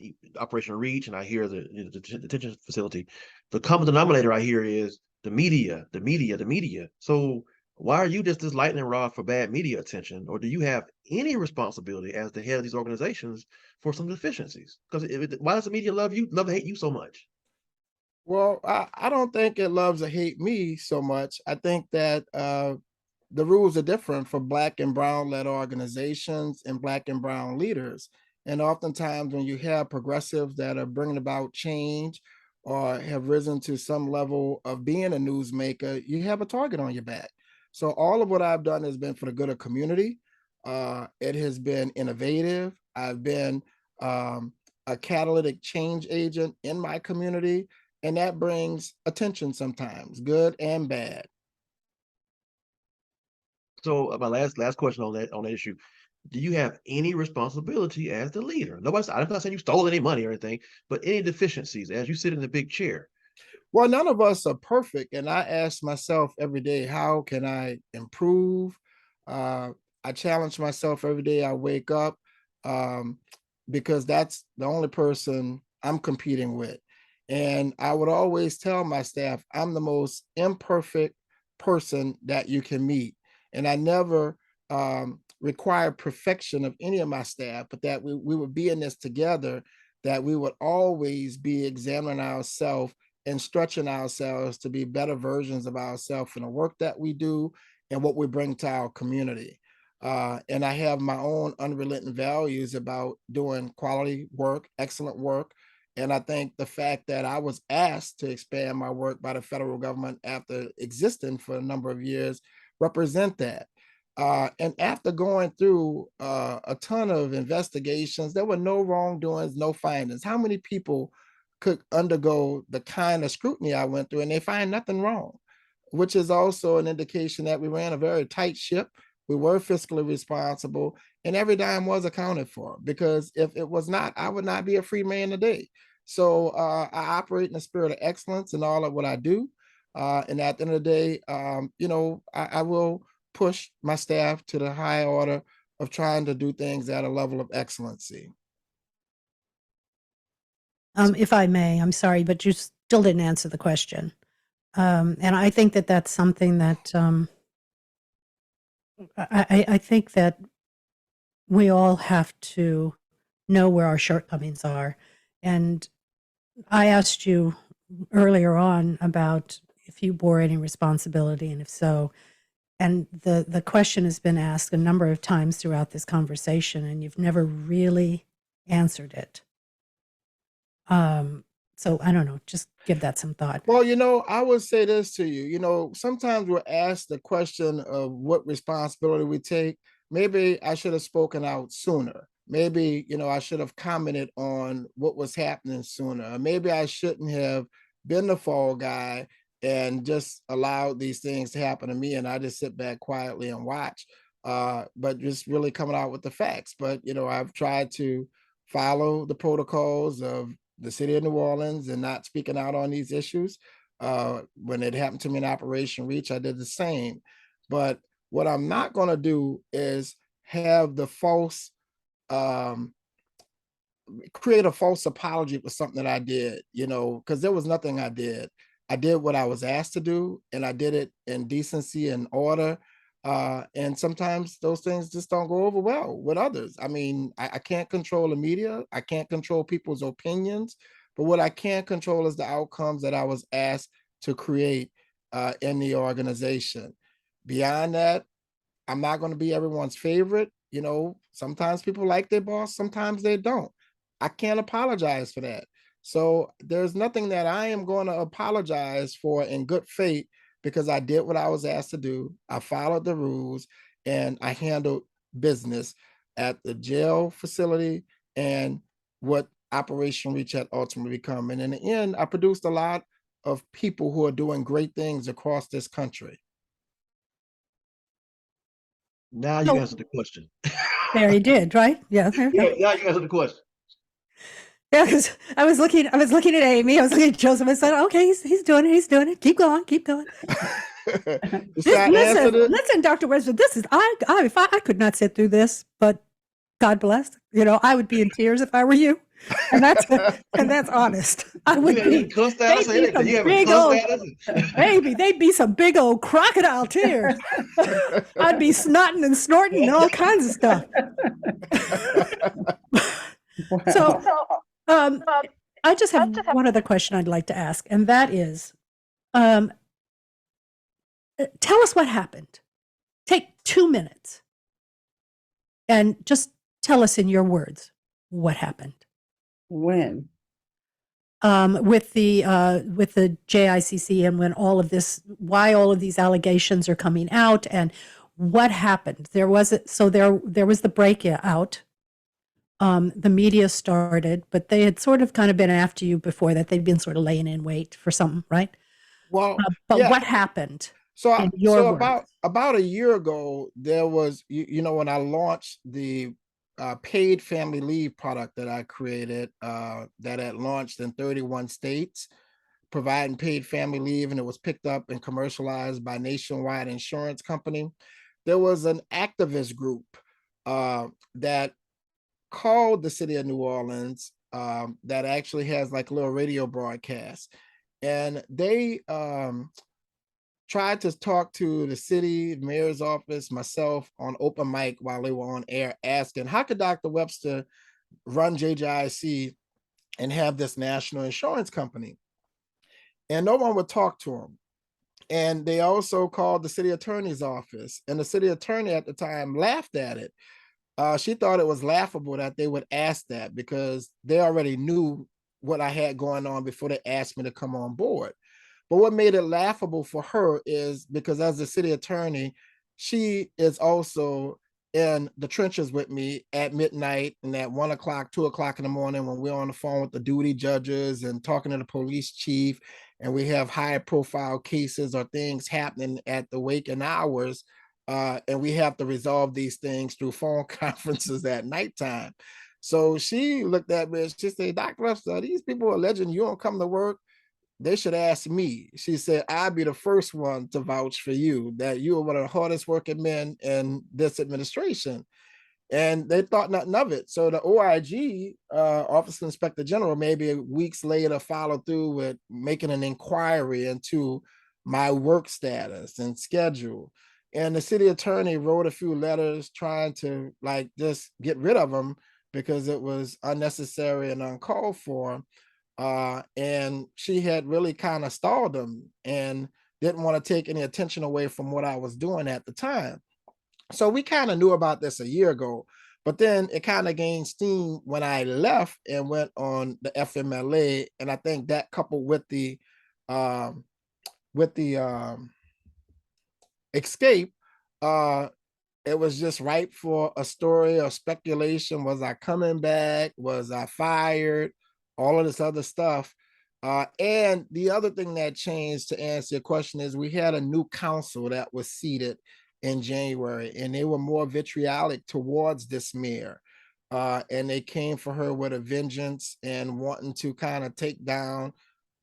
the Operation Reach and I hear the detention facility, the common denominator I hear is the media, the media, the media. So why are you just this lightning rod for bad media attention? Or do you have any responsibility as the head of these organizations for some deficiencies? Because why does the media love to hate you so much? Well, I don't think it loves or hate me so much. I think that the rules are different for Black and Brown led organizations and Black and Brown leaders. And oftentimes, when you have progressives that are bringing about change or have risen to some level of being a newsmaker, you have a target on your back. So, all of what I've done has been for the good of community. It has been innovative. I've been a catalytic change agent in my community, and that brings attention sometimes, good and bad. So my last question on that issue, do you have any responsibility as the leader? I'm not saying you stole any money or anything, but any deficiencies as you sit in the big chair? Well, none of us are perfect, and I ask myself every day, how can I improve? I challenge myself every day I wake up, um, because that's the only person I'm competing with. And I would always tell my staff, I'm the most imperfect person that you can meet. And I never require perfection of any of my staff, but that we would be in this together, that we would always be examining ourselves and stretching ourselves to be better versions of ourselves in the work that we do and what we bring to our community. And I have my own unrelenting values about doing quality work, excellent work. And I think the fact that I was asked to expand my work by the federal government after existing for a number of years represent that. And after going through a ton of investigations, there were no wrongdoings, no findings. How many people could undergo the kind of scrutiny I went through and they find nothing wrong, which is also an indication that we ran a very tight ship. We were fiscally responsible and every dime was accounted for, because if it was not, I would not be a free man today. So I operate in the spirit of excellence in all of what I do. And at the end of the day, I will push my staff to the high order of trying to do things at a level of excellency. If I may, I'm sorry, but you still didn't answer the question. And I think that that's something that I think that we all have to know where our shortcomings are. And I asked you earlier on about if you bore any responsibility, and if so. And the question has been asked a number of times throughout this conversation, and you've never really answered it. So I don't know, just give that some thought. Well, I would say this to you, sometimes we're asked the question of what responsibility we take. Maybe I should have spoken out sooner. Maybe, I should have commented on what was happening sooner. Maybe I shouldn't have been the fall guy and just allowed these things to happen to me. And I just sit back quietly and watch, but just really coming out with the facts. But, I've tried to follow the protocols of the city of New Orleans and not speaking out on these issues. When it happened to me in Operation Reach, I did the same. But what I'm not going to do is have the false, create a false apology for something that I did, because there was nothing I did. I did what I was asked to do, and I did it in decency and order. And sometimes those things just don't go over well with others. I mean, I can't control the media. I can't control people's opinions, but what I can control is the outcomes that I was asked to create in the organization. Beyond that, I'm not going to be everyone's favorite. Sometimes people like their boss, sometimes they don't. I can't apologize for that. So there's nothing that I am going to apologize for in good faith, because I did what I was asked to do. I followed the rules and I handled business at the jail facility and what Operation Reach had ultimately become. And in the end, I produced a lot of people who are doing great things across this country. Now you answered the question. There he did, right? Yeah, there you Yeah, go. now you answered the question. Yeah, because I was looking at Amy, I was looking at Joseph, I said, okay, he's doing it. Keep going. See, I answered it. Listen, Dr. Westwood, this is, if I could not sit through this, but God bless, I would be in tears if I were you. And that's honest. I would You be, cussed at us they'd or be anything. some You haven't big cussed old, at us. baby, they'd be some big old crocodile tears. I'd be snotting and snorting and all kinds of stuff. So, um, I just have one other question I'd like to ask, and that is, tell us what happened. Take 2 minutes and just tell us in your words what happened. When? With the JICC and when why all of these allegations are coming out and what happened. There was the breakout. The media started, but they had sort of kind of been after you before that. They'd been sort of laying in wait for something, right? Well, But yeah. what happened? So, in your words? about a year ago, there was, when I launched the paid family leave product that I created, that had launched in 31 states, providing paid family leave, and it was picked up and commercialized by Nationwide Insurance Company. There was an activist group that called the city of New Orleans, that actually has like a little radio broadcast, and they tried to talk to the city mayor's office, myself on open mic while they were on air, asking how could Dr. Webster run JJIC and have this national insurance company, and no one would talk to him. And they also called the city attorney's office, and the city attorney at the time laughed at it. She thought it was laughable that they would ask that because they already knew what I had going on before they asked me to come on board. But what made it laughable for her is because as the city attorney, she is also in the trenches with me at midnight and at 1 o'clock, 2 o'clock in the morning when we're on the phone with the duty judges and talking to the police chief, and we have high profile cases or things happening at the waking hours. And we have to resolve these things through phone conferences at nighttime. So she looked at me and she said, Dr. Webster, these people are alleging you don't come to work. They should ask me. She said, I'd be the first one to vouch for you, that you are one of the hardest working men in this administration. And they thought nothing of it. So the OIG, Office of Inspector General, maybe weeks later followed through with making an inquiry into my work status and schedule. And the city attorney wrote a few letters trying to like just get rid of them because it was unnecessary and uncalled for. And she had really kind of stalled them and didn't want to take any attention away from what I was doing at the time. So we kind of knew about this a year ago, but then it kind of gained steam when I left and went on the FMLA. And I think that coupled with the escape, it was just ripe for a story or speculation. Was I coming back? Was I fired? All of this other stuff. And the other thing that changed, to answer your question, is we had a new council that was seated in January, and they were more vitriolic towards this mayor. And they came for her with a vengeance and wanting to kind of take down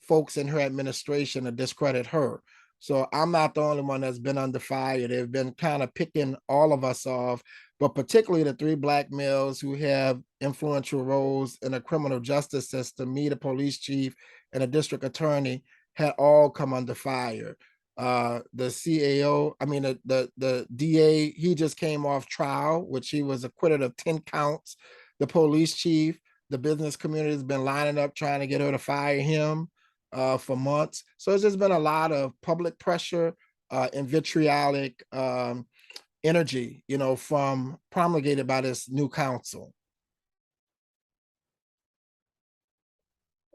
folks in her administration to discredit her. So I'm not the only one that's been under fire. They've been kind of picking all of us off, but particularly the 3 Black males who have influential roles in the criminal justice system, me, the police chief, and a district attorney, had all come under fire. The the DA, he just came off trial, which he was acquitted of 10 counts. The police chief, the business community has been lining up trying to get her to fire him for months. So it's just been a lot of public pressure and vitriolic energy, from promulgated by this new council.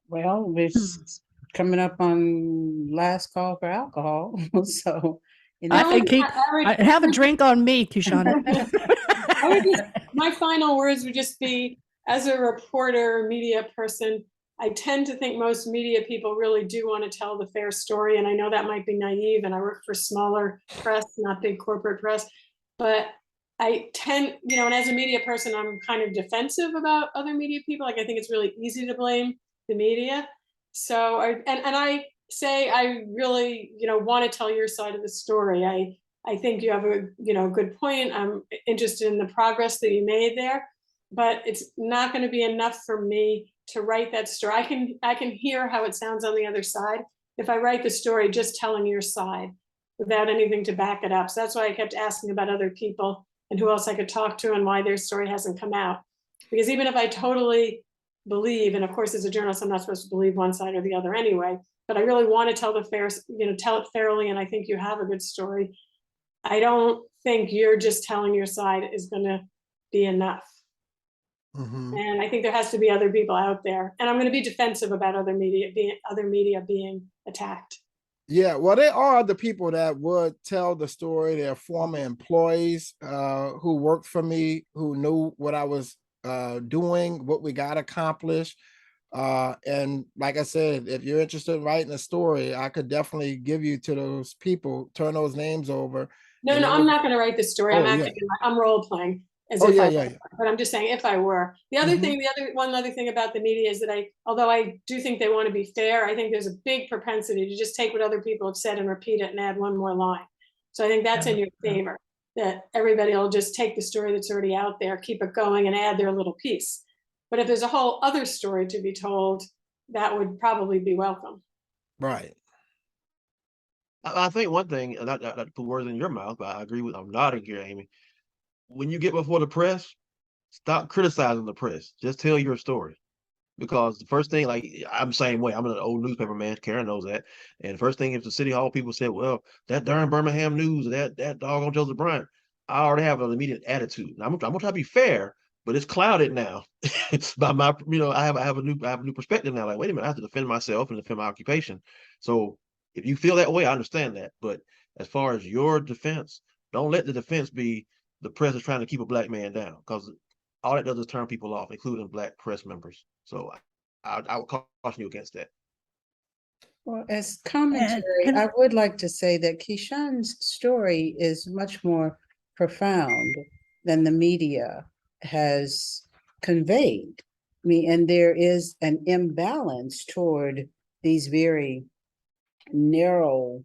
Well, it's coming up on last call for alcohol. So, I think have a drink on me, Kyshun. My final words would just be, as a reporter, media person, I tend to think most media people really do want to tell the fair story. And I know that might be naive, and I work for smaller press, not big corporate press. But I tend, and as a media person, I'm kind of defensive about other media people. Like, I think it's really easy to blame the media. So, and I say, I really, want to tell your side of the story. I think you have a, good point. I'm interested in the progress that you made there, but it's not going to be enough for me to write that story. I can hear how it sounds on the other side if I write the story just telling your side without anything to back it up. So that's why I kept asking about other people and who else I could talk to and why their story hasn't come out. Because even if I totally believe, and of course as a journalist, I'm not supposed to believe one side or the other anyway, but I really want to tell tell it fairly, and I think you have a good story. I don't think you're just telling your side is going to be enough. And I think there has to be other people out there. And I'm going to be defensive about other media being attacked. Yeah, well, they are the people that would tell the story. They're former employees who worked for me, who knew what I was doing, what we got accomplished. And like I said, if you're interested in writing a story, I could definitely give you to those people, turn those names over. No, I'm not going to write this story. I'm role playing as if I were, but I'm just saying if I were. The other thing, one other thing about the media is that although I do think they want to be fair, I think there's a big propensity to just take what other people have said and repeat it and add one more line. So I think that's in your favor, that everybody will just take the story that's already out there, keep it going, and add their little piece. But if there's a whole other story to be told, that would probably be welcome. Right. I think one thing, and not to put words in your mouth, but I agree with, I'm nodding here, Amy. When you get before the press, stop criticizing the press. Just tell your story. Because the first thing, like, I'm the same way. I'm an old newspaper man. Karen knows that. And the first thing, if the City Hall people said, well, that darn Birmingham News, that dog on Joseph Bryant, I already have an immediate attitude. Now, I'm gonna try to be fair, but it's clouded now by my, I have a new perspective now. Like, wait a minute, I have to defend myself and defend my occupation. So if you feel that way, I understand that. But as far as your defense, don't let the defense be the press is trying to keep a black man down, because all it does is turn people off, including black press members. So I would caution you against that. Well, as commentary, I would like to say that Kyshun's story is much more profound than the media has conveyed. I mean, and there is an imbalance toward these very narrow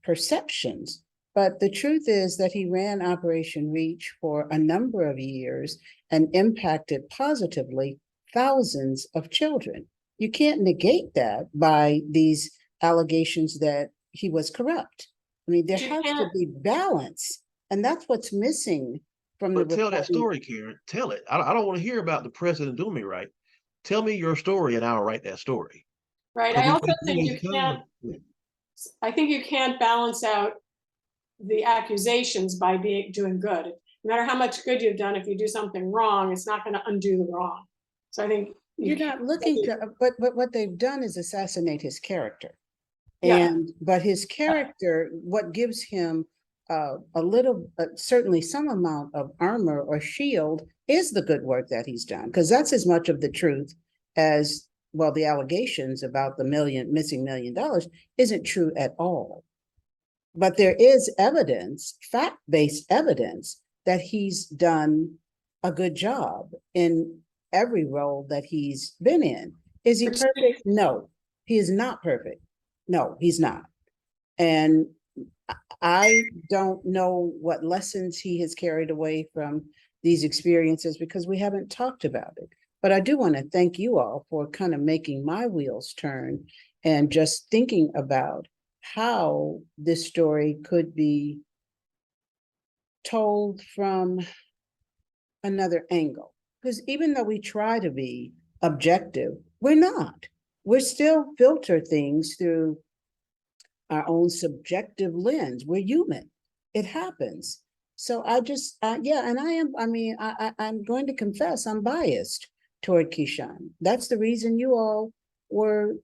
perceptions. But the truth is that he ran Operation Reach for a number of years and impacted positively thousands of children. You can't negate that by these allegations that he was corrupt. I mean, there has to be balance, and that's what's missing from the reporting. Tell that story, Karen. Tell it. I don't want to hear about the president doing me right. Tell me your story, and I'll write that story. Right. I also think you can't. I think you can't balance out the accusations by doing good. No matter how much good you've done, if you do something wrong, it's not going to undo the wrong. So I think you're not looking to, but what they've done is assassinate his character. Yeah. But his character, what gives him a little, certainly some amount of armor or shield is the good work that he's done, because that's as much of the truth as, well, the allegations about the missing $1 million isn't true at all. But there is evidence, fact-based evidence, that he's done a good job in every role that he's been in. Is he perfect? No, he is not perfect. No, he's not. And I don't know what lessons he has carried away from these experiences, because we haven't talked about it. But I do want to thank you all for kind of making my wheels turn and just thinking about how this story could be told from another angle. Because even though we try to be objective, we're not. We're still filter things through our own subjective lens. We're human. It happens. So I just, yeah, and I'm going to confess I'm biased toward Kyshun. That's the reason you all were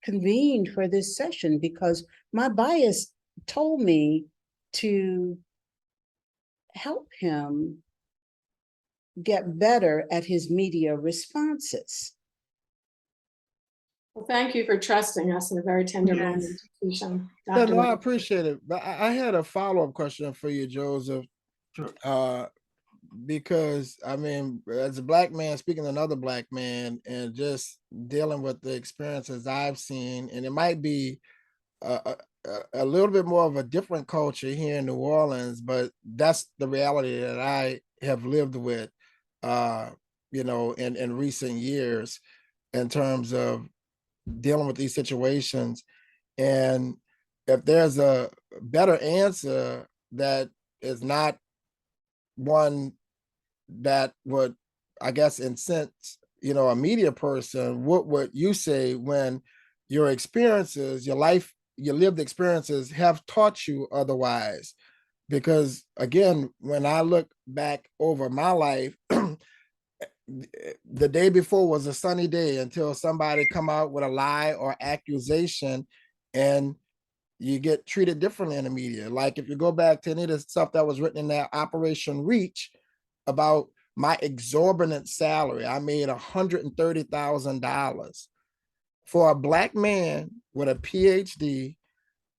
convened for this session, because my bias told me to help him get better at his media responses. Well, thank you for trusting us in a very tender moment, Kyshun. No, I appreciate it. But I had a follow-up question for you, Joseph. Sure. Because I mean, as a black man speaking to another black man and just dealing with the experiences I've seen, and it might be a little bit more of a different culture here in New Orleans, but that's the reality that I have lived with, in recent years in terms of dealing with these situations. And if there's a better answer that is not one that would, I guess, incense, a media person, what would you say when your experiences, your life, your lived experiences have taught you otherwise? Because again, when I look back over my life, the day before was a sunny day until somebody come out with a lie or accusation, and you get treated differently in the media. Like if you go back to any of the stuff that was written in that Operation Reach about my exorbitant salary, I made $130,000 for a black man with a PhD,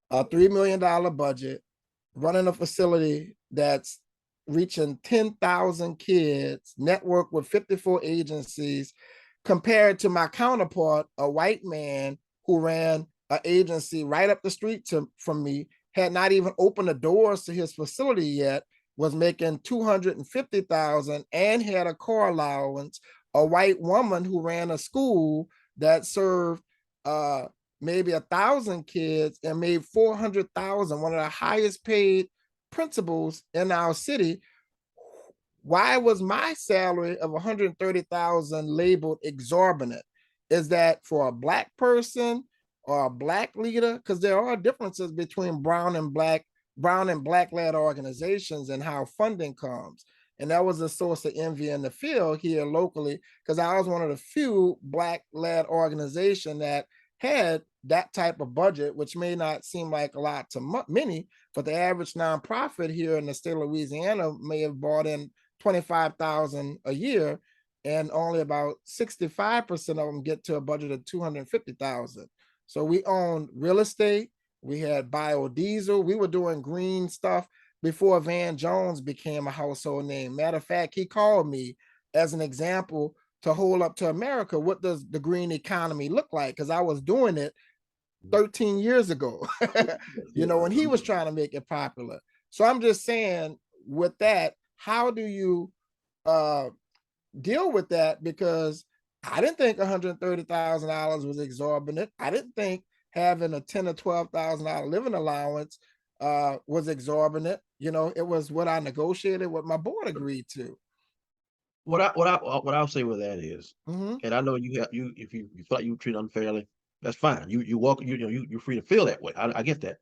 a $3 million budget, running a facility that's reaching 10,000 kids, network with 54 agencies, compared to my counterpart, a white man who ran an agency right up the street from me, had not even opened the doors to his facility yet, was making 250,000 and had a car allowance. A white woman who ran a school that served maybe 1,000 kids and made 400,000, one of the highest paid principals in our city. Why was my salary of 130,000 labeled exorbitant? Is that for a black person or a black leader? Because there are differences between brown and black led organizations and how funding comes. And that was a source of envy in the field here locally, because I was one of the few black led organizations that had that type of budget, which may not seem like a lot to many, but the average nonprofit here in the state of Louisiana may have brought in 25,000 a year, and only about 65% of them get to a budget of 250,000. So we owned real estate, we had biodiesel, we were doing green stuff before Van Jones became a household name. Matter of fact, he called me as an example to hold up to America. What does the green economy look like? Because I was doing it 13 years ago, when he was trying to make it popular. So I'm just saying, with that, how do you deal with that? Because I didn't think $130,000 was exorbitant. I didn't think having a $10,000 or $12,000 living allowance was exorbitant. It was what I negotiated, what my board agreed to. What I'll say with that is, Mm-hmm. and I know if you feel like you treat unfairly, that's fine. You walk, you're free to feel that way. I get that.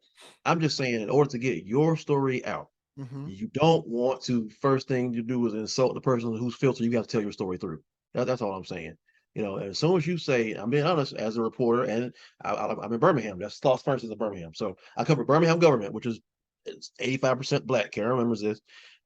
I'm just saying, in order to get your story out, Mm-hmm. you don't want to, first thing you do is insult the person whose filter you got to tell your story through. That's all I'm saying. As soon as you say, I'm being honest as a reporter, and I'm in Birmingham. That's Los Furnaces in Birmingham. So I cover Birmingham government, which is it's 85% black. Karen remembers this.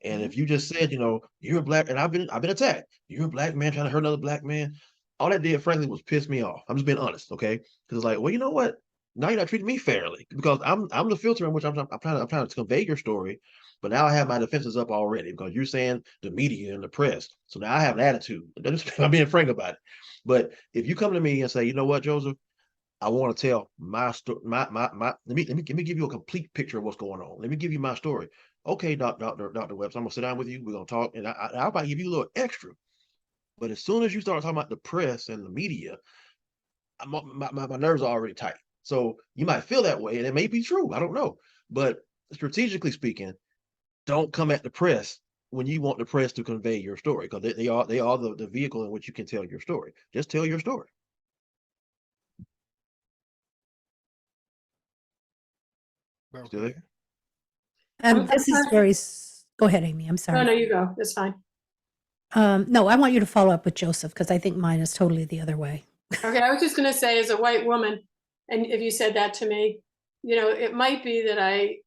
And if you just said, you're a black, and I've been attacked. You're a black man trying to hurt another black man. All that did, frankly, was piss me off. I'm just being honest, okay? Because it's like, well, you know what? Now you're not treating me fairly, because I'm the filter in which I'm trying to convey your story. But now I have my defenses up already, because you're saying the media and the press. So now I have an attitude. I'm being frank about it. But if you come to me and say, you know what, Joseph, I want to tell my story. Let me give you a complete picture of what's going on. Let me give you my story. Okay, Dr. Webster, I'm gonna sit down with you. We're gonna talk, and I'll probably give you a little extra. But as soon as you start talking about the press and the media, my nerves are already tight. So you might feel that way, and it may be true. I don't know. But strategically speaking, don't come at the press when you want the press to convey your story, because they are the vehicle in which you can tell your story. Just tell your story. Okay. And this is go ahead, Amy. I'm sorry. No, you go. That's fine. No, I want you to follow up with Joseph, because I think mine is totally the other way. Okay, I was just going to say, as a white woman, and if you said that to me, it might be that I,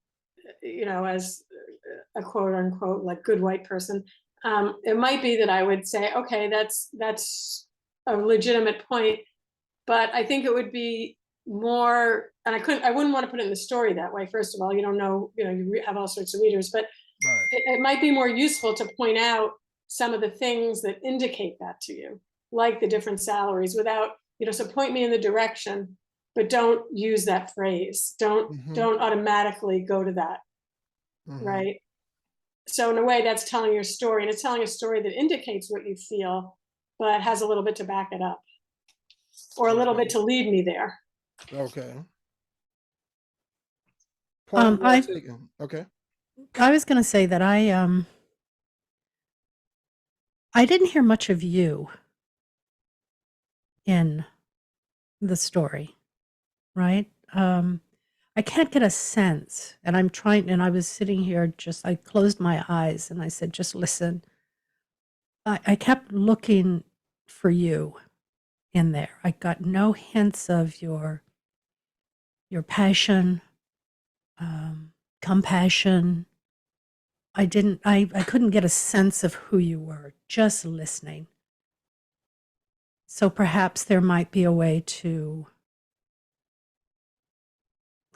as a quote unquote, like good white person, it might be that I would say, okay, that's a legitimate point, but I think it would be more, and I wouldn't want to put it in the story that way. First of all, you don't know, you have all sorts of readers, but Right. it might be more useful to point out some of the things that indicate that to you, like the different salaries without, so point me in the direction, but don't use that phrase. Don't automatically go to that, right? So in a way that's telling your story, and it's telling a story that indicates what you feel, but has a little bit to back it up or a little bit to lead me there. Okay. Point well I taken. Okay. I was going to say that I didn't hear much of you in the story, right? I can't get a sense, and I'm trying, and I was sitting here I closed my eyes and I said, just listen. I kept looking for you in there. I got no hints of your passion, compassion. I couldn't get a sense of who you were, just listening. So perhaps there might be a way to,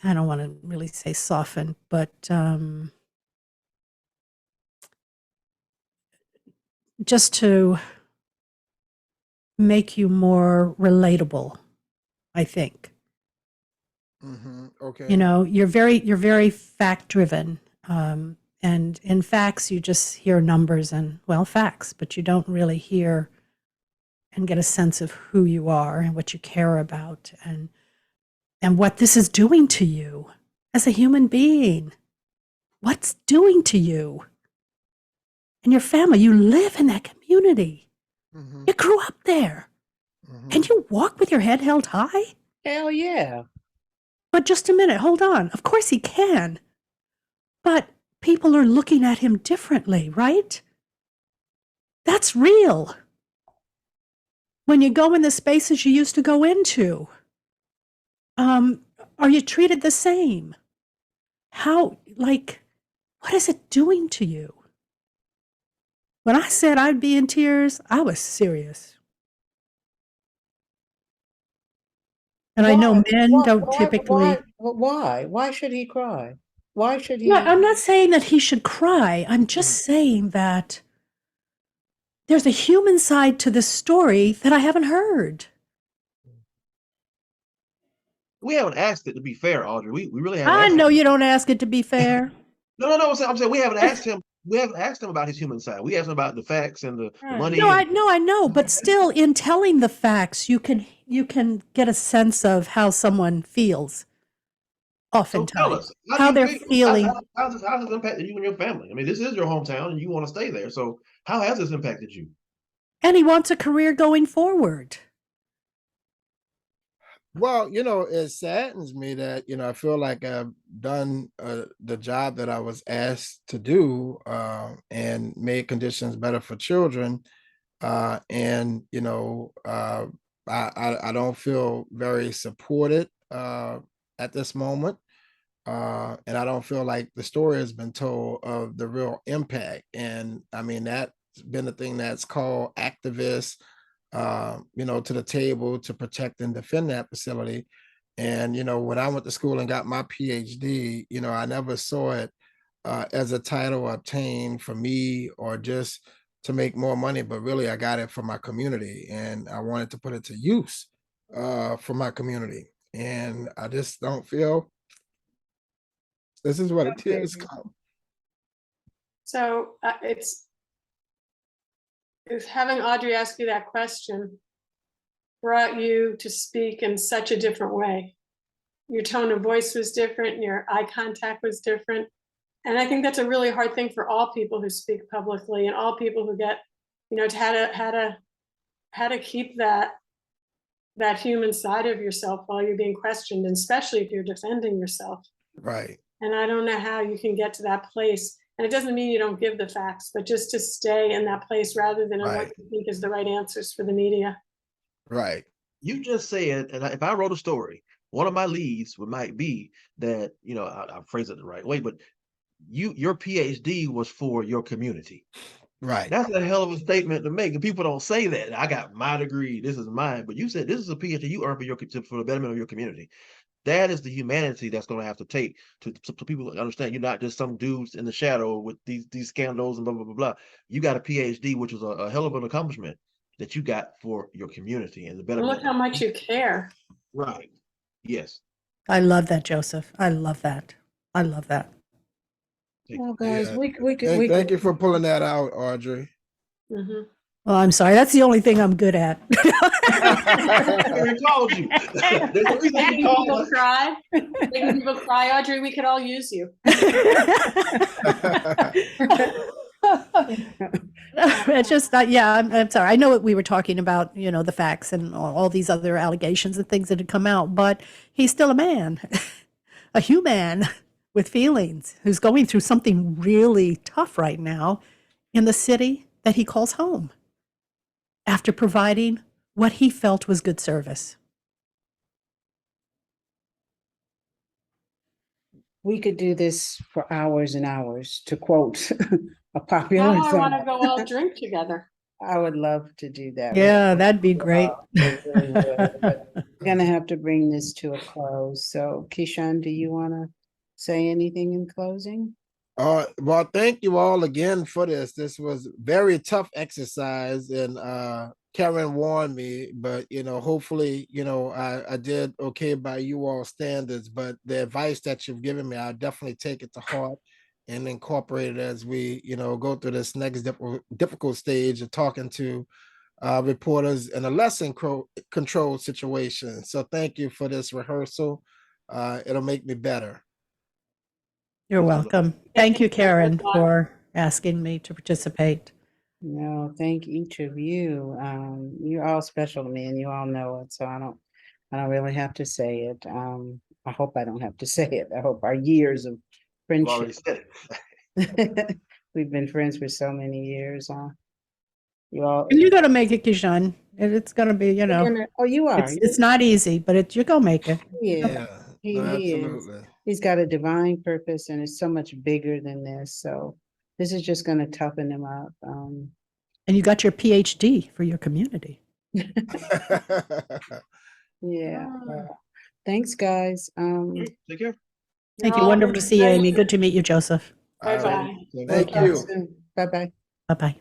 I don't want to really say soften, but just to make you more relatable, I think. Okay. You're very fact driven. And in facts, you just hear numbers and, well, facts, but you don't really hear and get a sense of who you are and what you care about and what this is doing to you as a human being. What's doing to you and your family. You live in that community. You grew up there. Can you walk with your head held high? Hell yeah. But just a minute, hold on. Of course he can. But people are looking at him differently, right? That's real. When you go in the spaces you used to go into, are you treated the same? What is it doing to you? When I said I'd be in tears, I was serious. And I know men don't typically. Why should he cry? Why should he? Yeah, I'm not saying that he should cry. I'm just saying that there's a human side to this story that I haven't heard. We haven't asked it to be fair, Audrey. We really haven't. I asked know him. you don't ask it to be fair. No. I'm saying we haven't asked him. We haven't asked him about his human side. We asked him about the facts and the money. No, I know, but still, in telling the facts, you can get a sense of how someone feels. Oftentimes, so tell us how they're feeling. How has this impacted you and your family? I mean, this is your hometown, and you want to stay there. So, how has this impacted you? And he wants a career going forward. Well, it saddens me that, I feel like I've done the job that I was asked to do and made conditions better for children. And, I don't feel very supported at this moment. And I don't feel like the story has been told of the real impact. And I mean, that's been the thing that's called activists to the table to protect and defend that facility. And, when I went to school and got my PhD, I never saw it as a title obtained for me or just to make more money, but really I got it for my community and I wanted to put it to use for my community. And I just don't feel this is what it is. So it's having Audrey ask you that question brought you to speak in such a different way. Your tone of voice was different, your eye contact was different. And I think that's a really hard thing for all people who speak publicly and all people who get, to how to keep that human side of yourself while you're being questioned, and especially if you're defending yourself. Right. And I don't know how you can get to that place. And it doesn't mean you don't give the facts, but just to stay in that place rather than in what you think is the right answers for the media. Right. You just said, and if I wrote a story, one of my leads might be that, I'll phrase it the right way, but your PhD was for your community. Right. That's a hell of a statement to make. And people don't say that. I got my degree, this is mine. But you said this is a PhD you earned for the betterment of your community. That is the humanity that's going to have to take to people understand you're not just some dudes in the shadow with these scandals and blah blah blah blah. You got a PhD, which is a hell of an accomplishment that you got for your community and the And betterment. look how much you care. Right. Yes. I love that, Joseph. I love that. I love that. Well, guys, Yeah. we could. Thank you for pulling that out, Audrey. Mhm. Well, I'm sorry. That's the only thing I'm good at. I called you. There's a reason Making you called people us. cry. Making people cry, Audrey, we could all use you. It's just not, yeah, I'm sorry. I know what we were talking about, you know, the facts and all these other allegations and things that had come out, but he's still a man, a human with feelings who's going through something really tough right now in the city that he calls home after providing what he felt was good service. We could do this for hours and hours, to quote a popular Now I want to song. go all drink together. I would love to do that. Yeah, that'd be great. It really would, but we're gonna have to bring this to a close. So Kyshun, do you want to say anything in closing? Well, thank you all again for this. This was very tough exercise, and Karen warned me, but you know, hopefully, you know, I did okay by you all standards. But the advice that you've given me, I definitely take it to heart and incorporate it as we, you know, go through this next difficult stage of talking to reporters in a less controlled situation. So thank you for this rehearsal. It'll make me better. You're welcome. Thank you, Karen, for asking me to participate. No, thank each of you. You're all special to me, and you all know it. So I don't really have to say it. I hope I don't have to say it. I hope our years of You've already friendship. said it. We've been friends for so many years. You all. And you're going to make it, Kyshun. It's going to be, you know, Oh, you are. it's not easy, but you're going to make it. Yeah, Yeah, no, he is. absolutely. He's got a divine purpose, and it's so much bigger than this. So this is just going to toughen him up. And you got your PhD for your community. Yeah. Thanks, guys. Take care. Thank you. Wonderful to see you, Amy. Good to meet you, Joseph. Bye-bye. Thank you. Bye bye. Bye-bye.